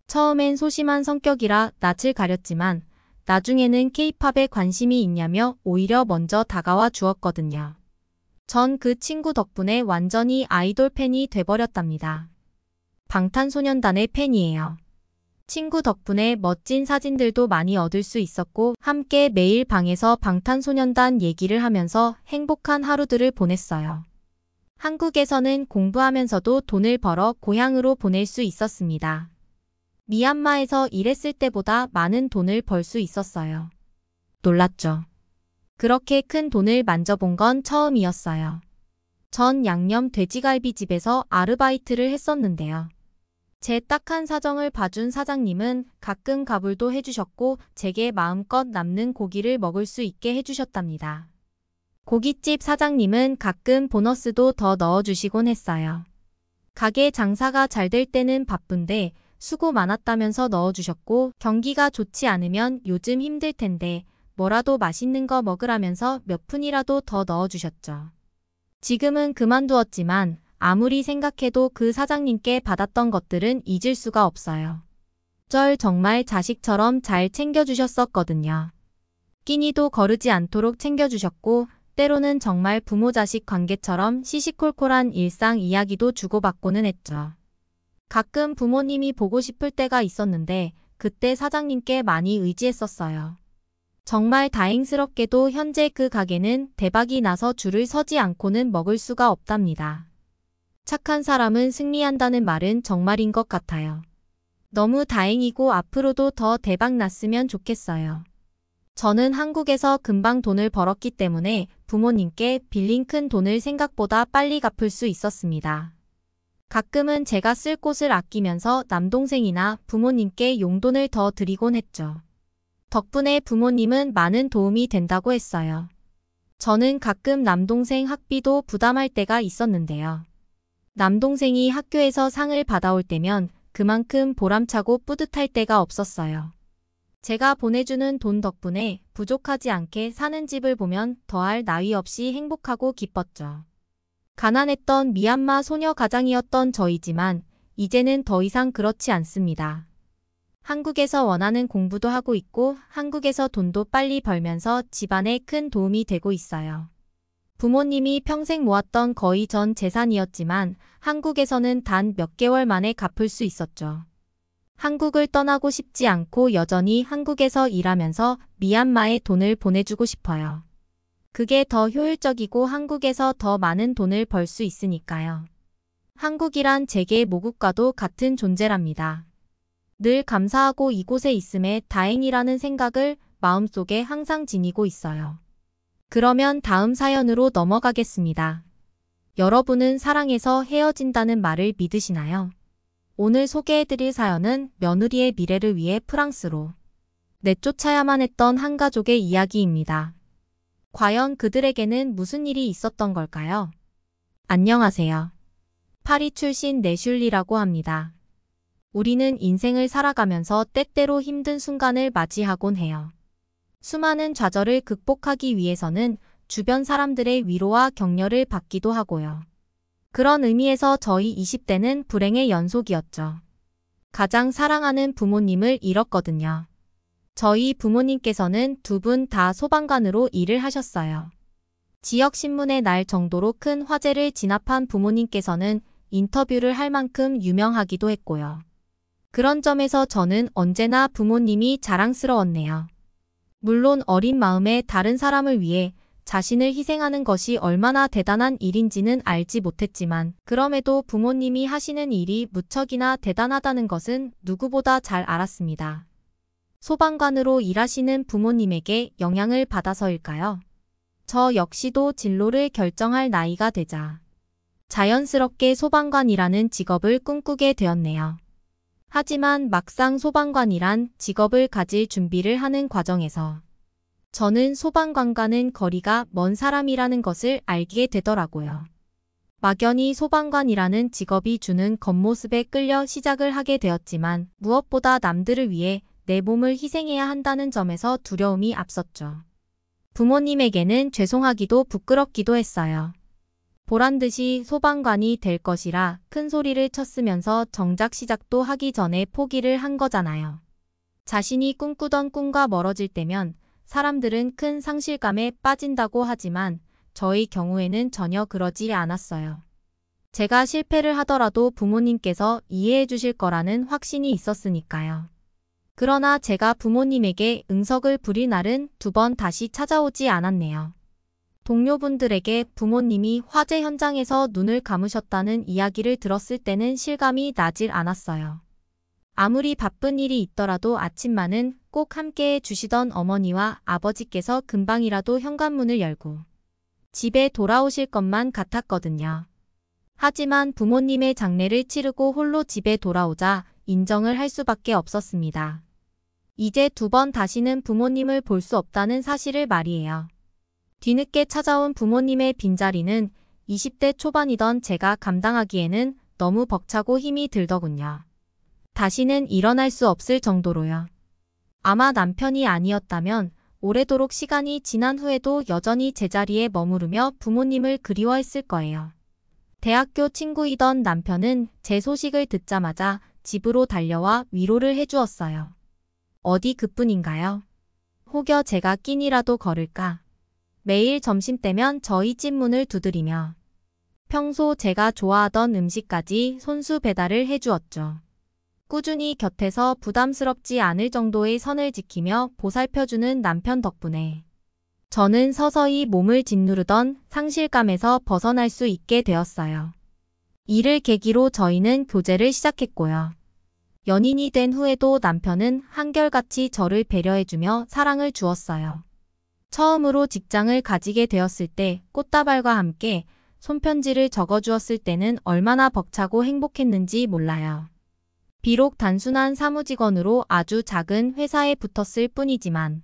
처음엔 소심한 성격이라 낯을 가렸지만 나중에는 케이팝에 관심이 있냐며 오히려 먼저 다가와 주었거든요. 전 그 친구 덕분에 완전히 아이돌 팬이 돼버렸답니다. 방탄소년단의 팬이에요. 친구 덕분에 멋진 사진들도 많이 얻을 수 있었고 함께 매일 방에서 방탄소년단 얘기를 하면서 행복한 하루들을 보냈어요. 한국에서는 공부하면서도 돈을 벌어 고향으로 보낼 수 있었습니다. 미얀마에서 일했을 때보다 많은 돈을 벌 수 있었어요. 놀랐죠. 그렇게 큰 돈을 만져본 건 처음이었어요. 전 양념 돼지갈비집에서 아르바이트를 했었는데요. 제 딱한 사정을 봐준 사장님은 가끔 가불도 해주셨고 제게 마음껏 남는 고기를 먹을 수 있게 해주셨답니다. 고깃집 사장님은 가끔 보너스도 더 넣어주시곤 했어요. 가게 장사가 잘 될 때는 바쁜데 수고 많았다면서 넣어주셨고 경기가 좋지 않으면 요즘 힘들 텐데 뭐라도 맛있는 거 먹으라면서 몇 푼이라도 더 넣어주셨죠. 지금은 그만두었지만 아무리 생각해도 그 사장님께 받았던 것들은 잊을 수가 없어요. 절 정말 자식처럼 잘 챙겨주셨었거든요. 끼니도 거르지 않도록 챙겨주셨고 때로는 정말 부모 자식 관계처럼 시시콜콜한 일상 이야기도 주고받고는 했죠. 가끔 부모님이 보고 싶을 때가 있었는데 그때 사장님께 많이 의지했었어요. 정말 다행스럽게도 현재 그 가게는 대박이 나서 줄을 서지 않고는 먹을 수가 없답니다. 착한 사람은 승리한다는 말은 정말인 것 같아요. 너무 다행이고 앞으로도 더 대박 났으면 좋겠어요. 저는 한국에서 금방 돈을 벌었기 때문에 부모님께 빌린 큰 돈을 생각보다 빨리 갚을 수 있었습니다. 가끔은 제가 쓸 곳을 아끼면서 남동생이나 부모님께 용돈을 더 드리곤 했죠. 덕분에 부모님은 많은 도움이 된다고 했어요. 저는 가끔 남동생 학비도 부담할 때가 있었는데요. 남동생이 학교에서 상을 받아올 때면 그만큼 보람차고 뿌듯할 때가 없었어요. 제가 보내주는 돈 덕분에 부족하지 않게 사는 집을 보면 더할 나위 없이 행복하고 기뻤죠. 가난했던 미얀마 소녀 가장이었던 저이지만 이제는 더 이상 그렇지 않습니다. 한국에서 원하는 공부도 하고 있고 한국에서 돈도 빨리 벌면서 집안에 큰 도움이 되고 있어요. 부모님이 평생 모았던 거의 전 재산이었지만 한국에서는 단 몇 개월 만에 갚을 수 있었죠. 한국을 떠나고 싶지 않고 여전히 한국에서 일하면서 미얀마에 돈을 보내주고 싶어요. 그게 더 효율적이고 한국에서 더 많은 돈을 벌 수 있으니까요. 한국이란 제게 모국과도 같은 존재랍니다. 늘 감사하고 이곳에 있음에 다행이라는 생각을 마음속에 항상 지니고 있어요. 그러면 다음 사연으로 넘어가겠습니다. 여러분은 사랑해서 헤어진다는 말을 믿으시나요? 오늘 소개해드릴 사연은 며느리의 미래를 위해 프랑스로 내쫓아야만 했던 한 가족의 이야기입니다. 과연 그들에게는 무슨 일이 있었던 걸까요? 안녕하세요. 파리 출신 내슐리라고 합니다. 우리는 인생을 살아가면서 때때로 힘든 순간을 맞이하곤 해요. 수많은 좌절을 극복하기 위해서는 주변 사람들의 위로와 격려를 받기도 하고요. 그런 의미에서 저희 20대는 불행의 연속이었죠. 가장 사랑하는 부모님을 잃었거든요. 저희 부모님께서는 두 분 다 소방관으로 일을 하셨어요. 지역신문의 날 정도로 큰 화제를 진압한 부모님께서는 인터뷰를 할 만큼 유명하기도 했고요. 그런 점에서 저는 언제나 부모님이 자랑스러웠네요. 물론 어린 마음에 다른 사람을 위해 자신을 희생하는 것이 얼마나 대단한 일인지는 알지 못했지만 그럼에도 부모님이 하시는 일이 무척이나 대단하다는 것은 누구보다 잘 알았습니다. 소방관으로 일하시는 부모님에게 영향을 받아서일까요? 저 역시도 진로를 결정할 나이가 되자 자연스럽게 소방관이라는 직업을 꿈꾸게 되었네요. 하지만 막상 소방관이란 직업을 가질 준비를 하는 과정에서 저는 소방관과는 거리가 먼 사람이라는 것을 알게 되더라고요. 막연히 소방관이라는 직업이 주는 겉모습에 끌려 시작을 하게 되었지만 무엇보다 남들을 위해 내 몸을 희생해야 한다는 점에서 두려움이 앞섰죠. 부모님에게는 죄송하기도 부끄럽기도 했어요. 보란듯이 소방관이 될 것이라 큰 소리를 쳤으면서 정작 시작도 하기 전에 포기를 한 거잖아요. 자신이 꿈꾸던 꿈과 멀어질 때면 사람들은 큰 상실감에 빠진다고 하지만 저의 경우에는 전혀 그러지 않았어요. 제가 실패를 하더라도 부모님께서 이해해 주실 거라는 확신이 있었으니까요. 그러나 제가 부모님에게 응석을 부릴 날은 두 번 다시 찾아오지 않았네요. 동료분들에게 부모님이 화재 현장에서 눈을 감으셨다는 이야기를 들었을 때는 실감이 나질 않았어요. 아무리 바쁜 일이 있더라도 아침만은 꼭 함께해 주시던 어머니와 아버지께서 금방이라도 현관문을 열고 집에 돌아오실 것만 같았거든요. 하지만 부모님의 장례를 치르고 홀로 집에 돌아오자 인정을 할 수밖에 없었습니다. 이제 두 번 다시는 부모님을 볼 수 없다는 사실을 말이에요. 뒤늦게 찾아온 부모님의 빈자리는 20대 초반이던 제가 감당하기에는 너무 벅차고 힘이 들더군요. 다시는 일어날 수 없을 정도로요. 아마 남편이 아니었다면 오래도록 시간이 지난 후에도 여전히 제자리에 머무르며 부모님을 그리워했을 거예요. 대학교 친구이던 남편은 제 소식을 듣자마자 집으로 달려와 위로를 해주었어요. 어디 그뿐인가요? 혹여 제가 끼니라도 걸을까? 매일 점심때면 저희 집 문을 두드리며 평소 제가 좋아하던 음식까지 손수 배달을 해주었죠. 꾸준히 곁에서 부담스럽지 않을 정도의 선을 지키며 보살펴주는 남편 덕분에 저는 서서히 몸을 짓누르던 상실감에서 벗어날 수 있게 되었어요. 이를 계기로 저희는 교제를 시작했고요. 연인이 된 후에도 남편은 한결같이 저를 배려해주며 사랑을 주었어요. 처음으로 직장을 가지게 되었을 때 꽃다발과 함께 손편지를 적어주었을 때는 얼마나 벅차고 행복했는지 몰라요. 비록 단순한 사무직원으로 아주 작은 회사에 붙었을 뿐이지만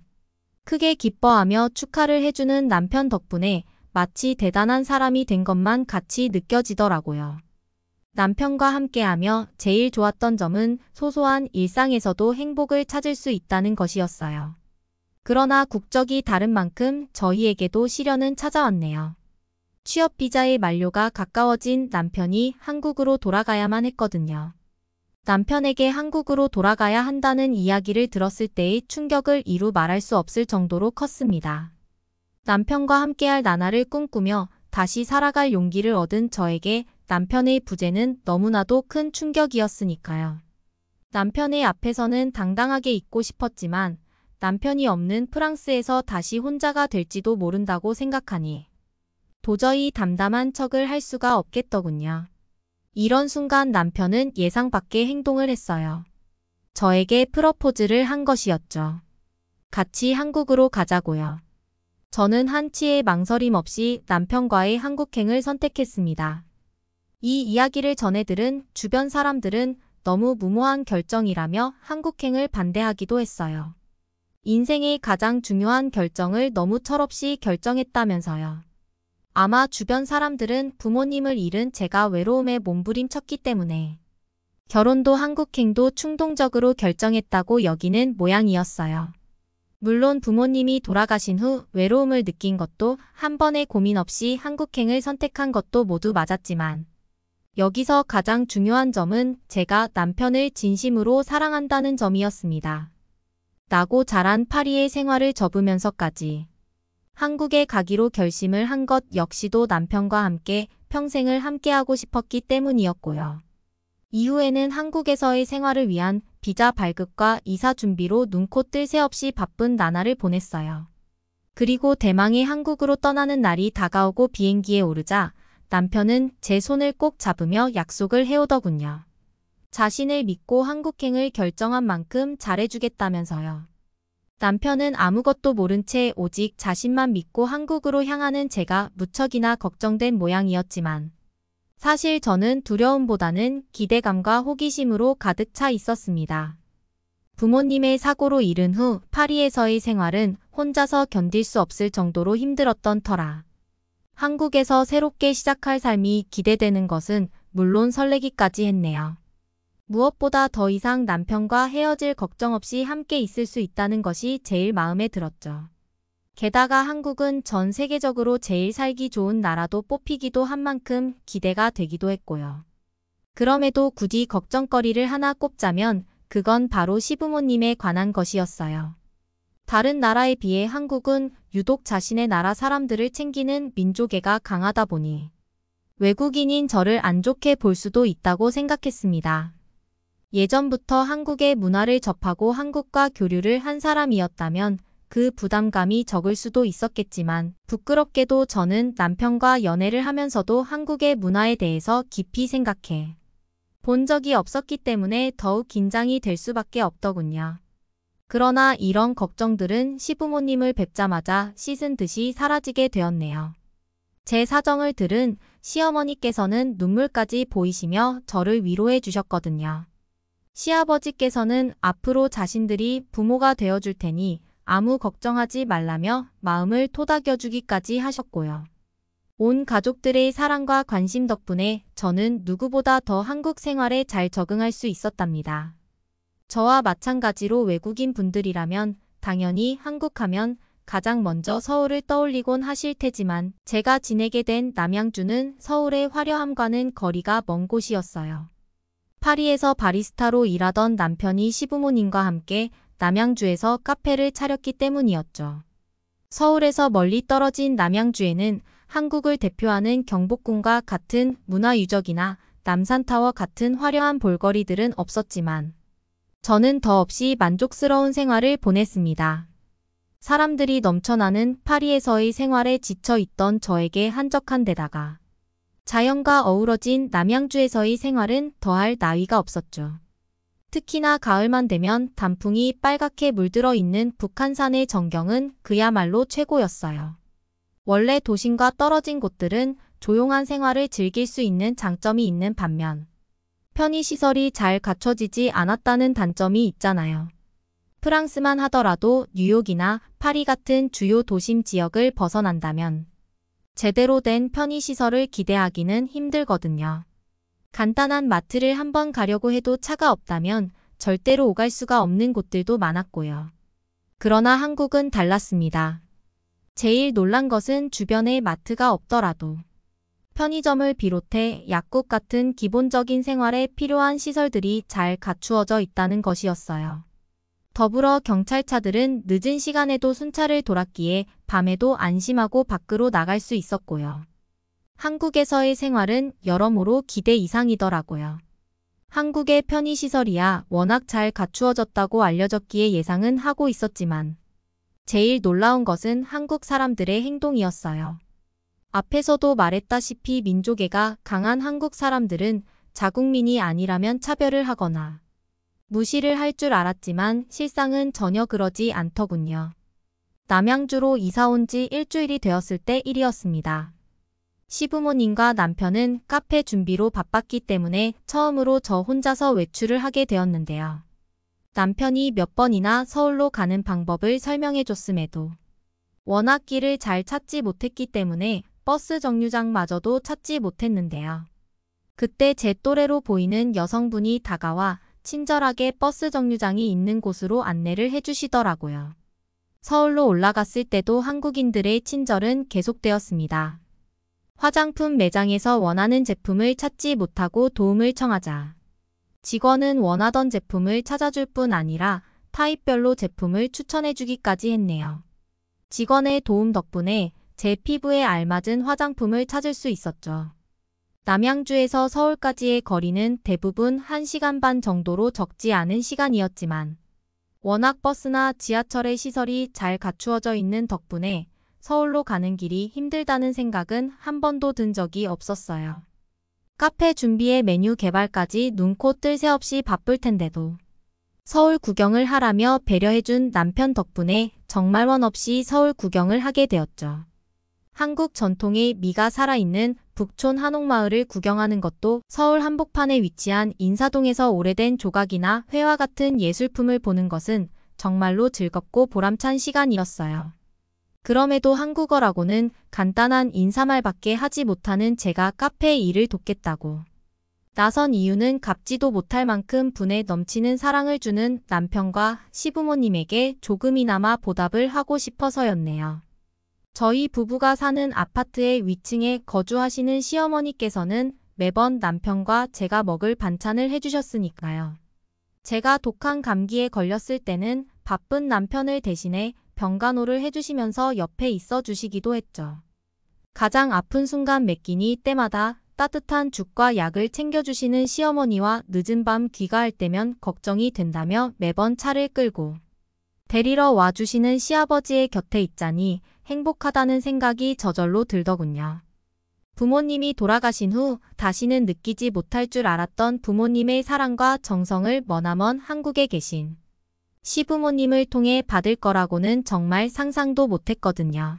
크게 기뻐하며 축하를 해주는 남편 덕분에 마치 대단한 사람이 된 것만 같이 느껴지더라고요. 남편과 함께하며 제일 좋았던 점은 소소한 일상에서도 행복을 찾을 수 있다는 것이었어요. 그러나 국적이 다른 만큼 저희에게도 시련은 찾아왔네요. 취업 비자의 만료가 가까워진 남편이 한국으로 돌아가야만 했거든요. 남편에게 한국으로 돌아가야 한다는 이야기를 들었을 때의 충격을 이루 말할 수 없을 정도로 컸습니다. 남편과 함께할 나날을 꿈꾸며 다시 살아갈 용기를 얻은 저에게 남편의 부재는 너무나도 큰 충격이었으니까요. 남편의 앞에서는 당당하게 있고 싶었지만 남편이 없는 프랑스에서 다시 혼자가 될지도 모른다고 생각하니 도저히 담담한 척을 할 수가 없겠더군요. 이런 순간 남편은 예상 밖의 행동을 했어요. 저에게 프러포즈를 한 것이었죠. 같이 한국으로 가자고요. 저는 한치의 망설임 없이 남편과의 한국행을 선택했습니다. 이 이야기를 전해 들은 주변 사람들은 너무 무모한 결정이라며 한국행을 반대하기도 했어요. 인생의 가장 중요한 결정을 너무 철없이 결정했다면서요. 아마 주변 사람들은 부모님을 잃은 제가 외로움에 몸부림쳤기 때문에 결혼도 한국행도 충동적으로 결정했다고 여기는 모양이었어요. 물론 부모님이 돌아가신 후 외로움을 느낀 것도 한 번의 고민 없이 한국행을 선택한 것도 모두 맞았지만 여기서 가장 중요한 점은 제가 남편을 진심으로 사랑한다는 점이었습니다. 나고 자란 파리의 생활을 접으면서까지 한국에 가기로 결심을 한 것 역시도 남편과 함께 평생을 함께하고 싶었기 때문이었고요. 이후에는 한국에서의 생활을 위한 비자 발급과 이사 준비로 눈코 뜰 새 없이 바쁜 나날을 보냈어요. 그리고 대망의 한국으로 떠나는 날이 다가오고 비행기에 오르자 남편은 제 손을 꼭 잡으며 약속을 해오더군요. 자신을 믿고 한국행을 결정한 만큼 잘해주겠다면서요. 남편은 아무것도 모른 채 오직 자신만 믿고 한국으로 향하는 제가 무척이나 걱정된 모양이었지만 사실 저는 두려움보다는 기대감과 호기심으로 가득 차 있었습니다. 부모님의 사고로 잃은 후 파리에서의 생활은 혼자서 견딜 수 없을 정도로 힘들었던 터라 한국에서 새롭게 시작할 삶이 기대되는 것은 물론 설레기까지 했네요. 무엇보다 더 이상 남편과 헤어질 걱정 없이 함께 있을 수 있다는 것이 제일 마음에 들었죠. 게다가 한국은 전 세계적으로 제일 살기 좋은 나라도 뽑히기도 한 만큼 기대가 되기도 했고요. 그럼에도 굳이 걱정거리를 하나 꼽자면 그건 바로 시부모님에 관한 것이었어요. 다른 나라에 비해 한국은 유독 자신의 나라 사람들을 챙기는 민족애가 강하다 보니 외국인인 저를 안 좋게 볼 수도 있다고 생각했습니다. 예전부터 한국의 문화를 접하고 한국과 교류를 한 사람이었다면 그 부담감이 적을 수도 있었겠지만 부끄럽게도 저는 남편과 연애를 하면서도 한국의 문화에 대해서 깊이 생각해 본 적이 없었기 때문에 더욱 긴장이 될 수밖에 없더군요. 그러나 이런 걱정들은 시부모님을 뵙자마자 씻은 듯이 사라지게 되었네요. 제 사정을 들은 시어머니께서는 눈물까지 보이시며 저를 위로해 주셨거든요. 시아버지께서는 앞으로 자신들이 부모가 되어줄 테니 아무 걱정하지 말라며 마음을 토닥여주기까지 하셨고요. 온 가족들의 사랑과 관심 덕분에 저는 누구보다 더 한국 생활에 잘 적응할 수 있었답니다. 저와 마찬가지로 외국인 분들이라면 당연히 한국하면 가장 먼저 서울을 떠올리곤 하실 테지만 제가 지내게 된 남양주는 서울의 화려함과는 거리가 먼 곳이었어요. 파리에서 바리스타로 일하던 남편이 시부모님과 함께 남양주에서 카페를 차렸기 때문이었죠. 서울에서 멀리 떨어진 남양주에는 한국을 대표하는 경복궁과 같은 문화유적이나 남산타워 같은 화려한 볼거리들은 없었지만 저는 더없이 만족스러운 생활을 보냈습니다. 사람들이 넘쳐나는 파리에서의 생활에 지쳐 있던 저에게 한적한 데다가 자연과 어우러진 남양주에서의 생활은 더할 나위가 없었죠. 특히나 가을만 되면 단풍이 빨갛게 물들어 있는 북한산의 전경은 그야말로 최고였어요. 원래 도심과 떨어진 곳들은 조용한 생활을 즐길 수 있는 장점이 있는 반면 편의시설이 잘 갖춰지지 않았다는 단점이 있잖아요. 프랑스만 하더라도 뉴욕이나 파리 같은 주요 도심 지역을 벗어난다면 제대로 된 편의시설을 기대하기는 힘들거든요. 간단한 마트를 한번 가려고 해도 차가 없다면 절대로 오갈 수가 없는 곳들도 많았고요. 그러나 한국은 달랐습니다. 제일 놀란 것은 주변에 마트가 없더라도 편의점을 비롯해 약국 같은 기본적인 생활에 필요한 시설들이 잘 갖추어져 있다는 것이었어요. 더불어 경찰차들은 늦은 시간에도 순찰을 돌았기에 밤에도 안심하고 밖으로 나갈 수 있었고요. 한국에서의 생활은 여러모로 기대 이상이더라고요. 한국의 편의시설이야 워낙 잘 갖추어졌다고 알려졌기에 예상은 하고 있었지만 제일 놀라운 것은 한국 사람들의 행동이었어요. 앞에서도 말했다시피 민족애가 강한 한국 사람들은 자국민이 아니라면 차별을 하거나 무시를 할 줄 알았지만 실상은 전혀 그러지 않더군요. 남양주로 이사 온 지 일주일이 되었을 때 일이었습니다. 시부모님과 남편은 카페 준비로 바빴기 때문에 처음으로 저 혼자서 외출을 하게 되었는데요. 남편이 몇 번이나 서울로 가는 방법을 설명해 줬음에도 워낙 길을 잘 찾지 못했기 때문에 버스 정류장마저도 찾지 못했는데요. 그때 제 또래로 보이는 여성분이 다가와 친절하게 버스 정류장이 있는 곳으로 안내를 해주시더라고요. 서울로 올라갔을 때도 한국인들의 친절은 계속되었습니다. 화장품 매장에서 원하는 제품을 찾지 못하고 도움을 청하자 직원은 원하던 제품을 찾아줄 뿐 아니라 타입별로 제품을 추천해주기까지 했네요. 직원의 도움 덕분에 제 피부에 알맞은 화장품을 찾을 수 있었죠. 남양주에서 서울까지의 거리는 대부분 1시간 반 정도로 적지 않은 시간이었지만 워낙 버스나 지하철의 시설이 잘 갖추어져 있는 덕분에 서울로 가는 길이 힘들다는 생각은 한 번도 든 적이 없었어요. 카페 준비에 메뉴 개발까지 눈코 뜰 새 없이 바쁠 텐데도 서울 구경을 하라며 배려해준 남편 덕분에 정말 원 없이 서울 구경을 하게 되었죠. 한국 전통의 미가 살아있는 북촌 한옥마을을 구경하는 것도 서울 한복판에 위치한 인사동에서 오래된 조각이나 회화 같은 예술품을 보는 것은 정말로 즐겁고 보람찬 시간이었어요. 그럼에도 한국어라고는 간단한 인사말밖에 하지 못하는 제가 카페 일을 돕겠다고 나선 이유는 갚지도 못할 만큼 분에 넘치는 사랑을 주는 남편과 시부모님에게 조금이나마 보답을 하고 싶어서였네요. 저희 부부가 사는 아파트의 위층에 거주하시는 시어머니께서는 매번 남편과 제가 먹을 반찬을 해주셨으니까요. 제가 독한 감기에 걸렸을 때는 바쁜 남편을 대신해 병간호를 해주시면서 옆에 있어 주시기도 했죠. 가장 아픈 순간 몇 끼니 때마다 따뜻한 죽과 약을 챙겨주시는 시어머니와 늦은 밤 귀가할 때면 걱정이 된다며 매번 차를 끌고 데리러 와주시는 시아버지의 곁에 있자니 행복하다는 생각이 저절로 들더군요. 부모님이 돌아가신 후 다시는 느끼지 못할 줄 알았던 부모님의 사랑과 정성을 머나먼 한국에 계신 시부모님을 통해 받을 거라고는 정말 상상도 못했거든요.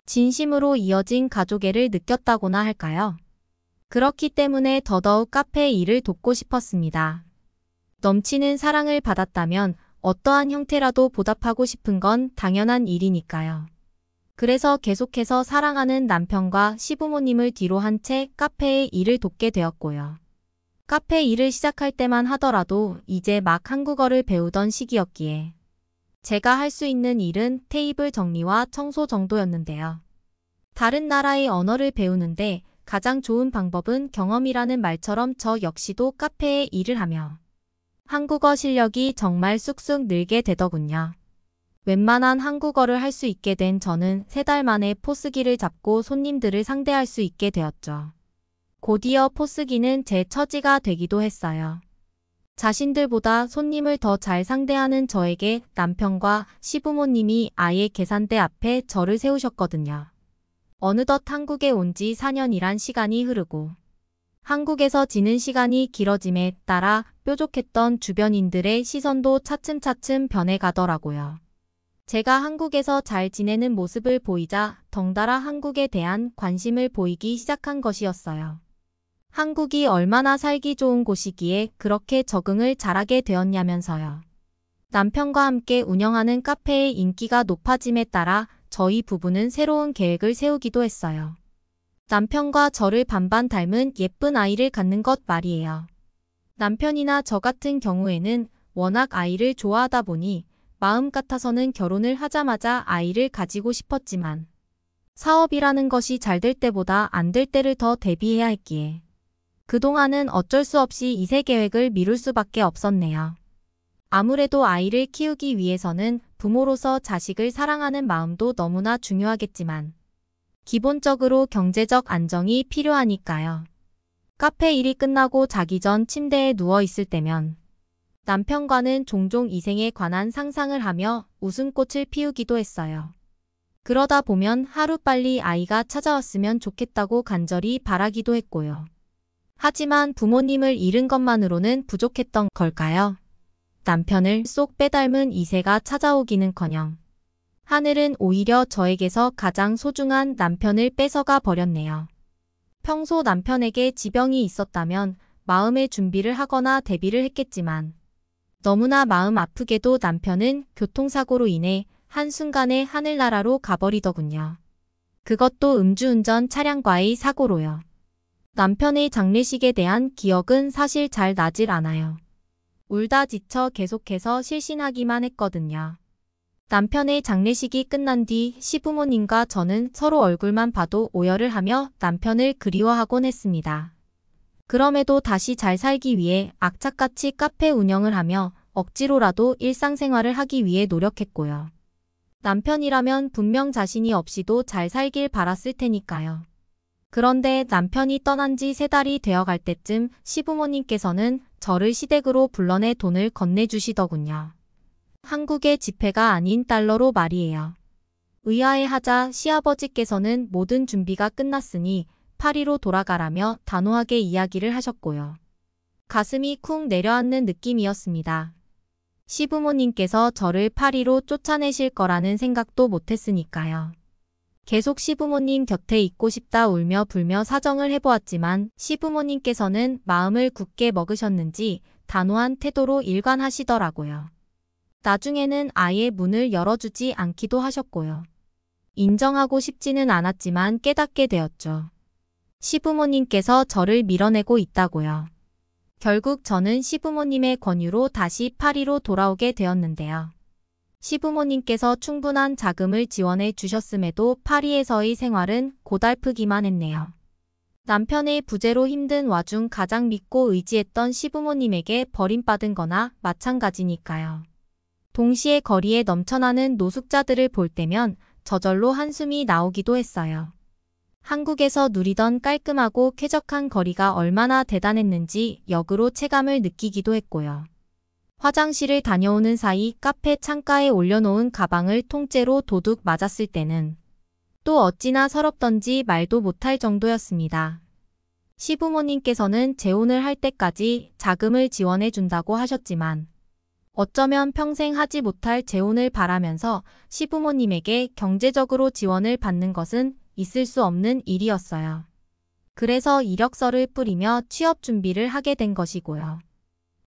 진심으로 이어진 가족애를 느꼈다고나 할까요? 그렇기 때문에 더더욱 카페 일을 돕고 싶었습니다. 넘치는 사랑을 받았다면 어떠한 형태라도 보답하고 싶은 건 당연한 일이니까요. 그래서 계속해서 사랑하는 남편과 시부모님을 뒤로 한 채 카페의 일을 돕게 되었고요. 카페 일을 시작할 때만 하더라도 이제 막 한국어를 배우던 시기였기에 제가 할 수 있는 일은 테이블 정리와 청소 정도였는데요. 다른 나라의 언어를 배우는데 가장 좋은 방법은 경험이라는 말처럼 저 역시도 카페에 일을 하며 한국어 실력이 정말 쑥쑥 늘게 되더군요. 웬만한 한국어를 할 수 있게 된 저는 3달 만에 포스기를 잡고 손님들을 상대할 수 있게 되었죠. 곧이어 포스기는 제 처지가 되기도 했어요. 자신들보다 손님을 더 잘 상대하는 저에게 남편과 시부모님이 아예 계산대 앞에 저를 세우셨거든요. 어느덧 한국에 온 지 4년이란 시간이 흐르고 한국에서 지는 시간이 길어짐에 따라 뾰족했던 주변인들의 시선도 차츰차츰 변해가더라고요. 제가 한국에서 잘 지내는 모습을 보이자 덩달아 한국에 대한 관심을 보이기 시작한 것이었어요. 한국이 얼마나 살기 좋은 곳이기에 그렇게 적응을 잘하게 되었냐면서요. 남편과 함께 운영하는 카페의 인기가 높아짐에 따라 저희 부부는 새로운 계획을 세우기도 했어요. 남편과 저를 반반 닮은 예쁜 아이를 갖는 것 말이에요. 남편이나 저 같은 경우에는 워낙 아이를 좋아하다 보니 마음 같아서는 결혼을 하자마자 아이를 가지고 싶었지만 사업이라는 것이 잘 될 때보다 안 될 때를 더 대비해야 했기에 그동안은 어쩔 수 없이 2세 계획을 미룰 수밖에 없었네요. 아무래도 아이를 키우기 위해서는 부모로서 자식을 사랑하는 마음도 너무나 중요하겠지만 기본적으로 경제적 안정이 필요하니까요. 카페 일이 끝나고 자기 전 침대에 누워 있을 때면 남편과는 종종 이생에 관한 상상을 하며 웃음꽃을 피우기도 했어요. 그러다 보면 하루빨리 아이가 찾아왔으면 좋겠다고 간절히 바라기도 했고요. 하지만 부모님을 잃은 것만으로는 부족했던 걸까요? 남편을 쏙 빼닮은 2세가 찾아오기는커녕 하늘은 오히려 저에게서 가장 소중한 남편을 뺏어가 버렸네요. 평소 남편에게 지병이 있었다면 마음의 준비를 하거나 대비를 했겠지만 너무나 마음 아프게도 남편은 교통사고로 인해 한순간에 하늘나라로 가버리더군요. 그것도 음주운전 차량과의 사고로요. 남편의 장례식에 대한 기억은 사실 잘 나질 않아요. 울다 지쳐 계속해서 실신하기만 했거든요. 남편의 장례식이 끝난 뒤 시부모님과 저는 서로 얼굴만 봐도 오열을 하며 남편을 그리워하곤 했습니다. 그럼에도 다시 잘 살기 위해 악착같이 카페 운영을 하며 억지로라도 일상생활을 하기 위해 노력했고요. 남편이라면 분명 자신이 없이도 잘 살길 바랐을 테니까요. 그런데 남편이 떠난 지 3달이 되어갈 때쯤 시부모님께서는 저를 시댁으로 불러내 돈을 건네주시더군요. 한국의 지폐가 아닌 달러로 말이에요. 의아해하자 시아버지께서는 모든 준비가 끝났으니 파리로 돌아가라며 단호하게 이야기를 하셨고요. 가슴이 쿵 내려앉는 느낌이었습니다. 시부모님께서 저를 파리로 쫓아내실 거라는 생각도 못했으니까요. 계속 시부모님 곁에 있고 싶다 울며 불며 사정을 해보았지만 시부모님께서는 마음을 굳게 먹으셨는지 단호한 태도로 일관하시더라고요. 나중에는 아예 문을 열어주지 않기도 하셨고요. 인정하고 싶지는 않았지만 깨닫게 되었죠. 시부모님께서 저를 밀어내고 있다고요. 결국 저는 시부모님의 권유로 다시 파리로 돌아오게 되었는데요. 시부모님께서 충분한 자금을 지원해 주셨음에도 파리에서의 생활은 고달프기만 했네요. 남편의 부재로 힘든 와중 가장 믿고 의지했던 시부모님에게 버림받은 거나 마찬가지니까요. 동시에 거리에 넘쳐나는 노숙자들을 볼 때면 저절로 한숨이 나오기도 했어요. 한국에서 누리던 깔끔하고 쾌적한 거리가 얼마나 대단했는지 역으로 체감을 느끼기도 했고요. 화장실을 다녀오는 사이 카페 창가에 올려놓은 가방을 통째로 도둑 맞았을 때는 또 어찌나 서럽던지 말도 못할 정도였습니다. 시부모님께서는 재혼을 할 때까지 자금을 지원해 준다고 하셨지만 어쩌면 평생 하지 못할 재혼을 바라면서 시부모님에게 경제적으로 지원을 받는 것은 있을 수 없는 일이었어요. 그래서 이력서를 뿌리며 취업 준비를 하게 된 것이고요.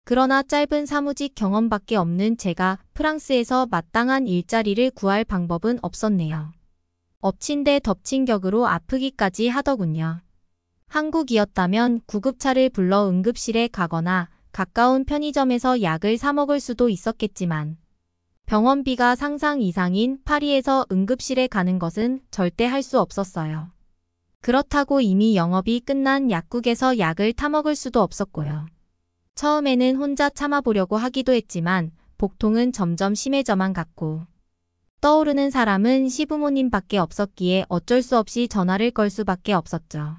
그러나 짧은 사무직 경험밖에 없는 제가 프랑스에서 마땅한 일자리를 구할 방법은 없었네요. 엎친 데 덮친 격으로 아프기까지 하더군요. 한국이었다면 구급차를 불러 응급실에 가거나 가까운 편의점에서 약을 사 먹을 수도 있었겠지만 병원비가 상상 이상인 파리에서 응급실에 가는 것은 절대 할 수 없었어요. 그렇다고 이미 영업이 끝난 약국에서 약을 타먹을 수도 없었고요. 처음에는 혼자 참아보려고 하기도 했지만 복통은 점점 심해져만 갔고 떠오르는 사람은 시부모님밖에 없었기에 어쩔 수 없이 전화를 걸 수밖에 없었죠.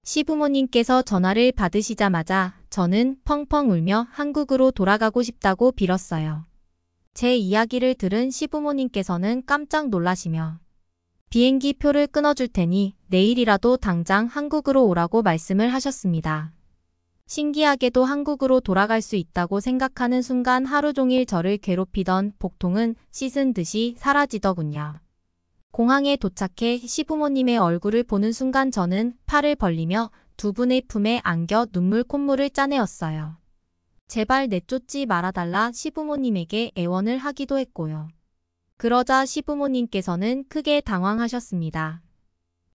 시부모님께서 전화를 받으시자마자 저는 펑펑 울며 한국으로 돌아가고 싶다고 빌었어요. 제 이야기를 들은 시부모님께서는 깜짝 놀라시며 비행기 표를 끊어줄 테니 내일이라도 당장 한국으로 오라고 말씀을 하셨습니다. 신기하게도 한국으로 돌아갈 수 있다고 생각하는 순간 하루 종일 저를 괴롭히던 복통은 씻은 듯이 사라지더군요. 공항에 도착해 시부모님의 얼굴을 보는 순간 저는 팔을 벌리며 두 분의 품에 안겨 눈물 콧물을 짜내었어요. 제발 내쫓지 말아달라 시부모님에게 애원을 하기도 했고요. 그러자 시부모님께서는 크게 당황하셨습니다.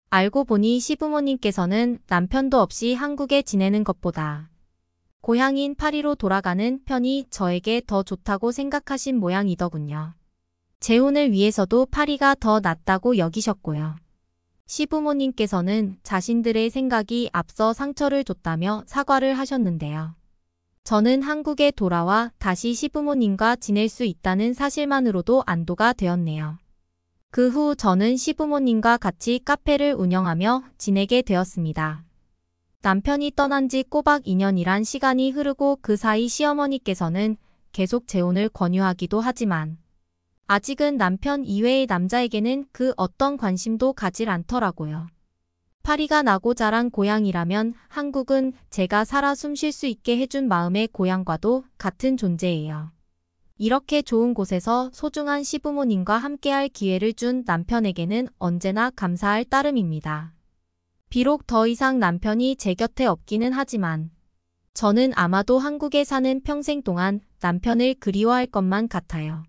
알고 보니 시부모님께서는 남편도 없이 한국에 지내는 것보다 고향인 파리로 돌아가는 편이 저에게 더 좋다고 생각하신 모양이더군요. 재혼을 위해서도 파리가 더 낫다고 여기셨고요. 시부모님께서는 자신들의 생각이 앞서 상처를 줬다며 사과를 하셨는데요. 저는 한국에 돌아와 다시 시부모님과 지낼 수 있다는 사실만으로도 안도가 되었네요. 그 후 저는 시부모님과 같이 카페를 운영하며 지내게 되었습니다. 남편이 떠난 지 꼬박 2년이란 시간이 흐르고 그 사이 시어머니께서는 계속 재혼을 권유하기도 하지만 아직은 남편 이외의 남자에게는 그 어떤 관심도 가질 않더라고요. 파리가 나고 자란 고향이라면 한국은 제가 살아 숨 쉴 수 있게 해준 마음의 고향과도 같은 존재예요. 이렇게 좋은 곳에서 소중한 시부모님과 함께할 기회를 준 남편에게는 언제나 감사할 따름입니다. 비록 더 이상 남편이 제 곁에 없기는 하지만 저는 아마도 한국에 사는 평생 동안 남편을 그리워할 것만 같아요.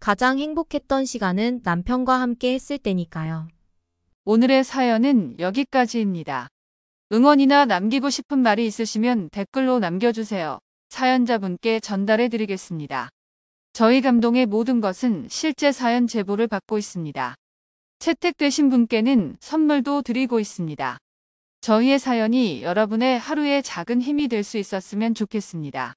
가장 행복했던 시간은 남편과 함께 했을 때니까요. 오늘의 사연은 여기까지입니다. 응원이나 남기고 싶은 말이 있으시면 댓글로 남겨주세요. 사연자분께 전달해 드리겠습니다. 저희 감동의 모든 것은 실제 사연 제보를 받고 있습니다. 채택되신 분께는 선물도 드리고 있습니다. 저희의 사연이 여러분의 하루의 작은 힘이 될 수 있었으면 좋겠습니다.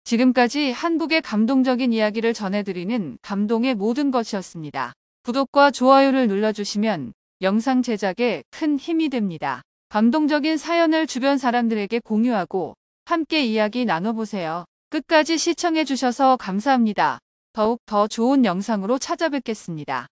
지금까지 한국의 감동적인 이야기를 전해드리는 감동의 모든 것이었습니다. 구독과 좋아요를 눌러주시면 영상 제작에 큰 힘이 됩니다. 감동적인 사연을 주변 사람들에게 공유하고 함께 이야기 나눠보세요. 끝까지 시청해주셔서 감사합니다. 더욱 더 좋은 영상으로 찾아뵙겠습니다.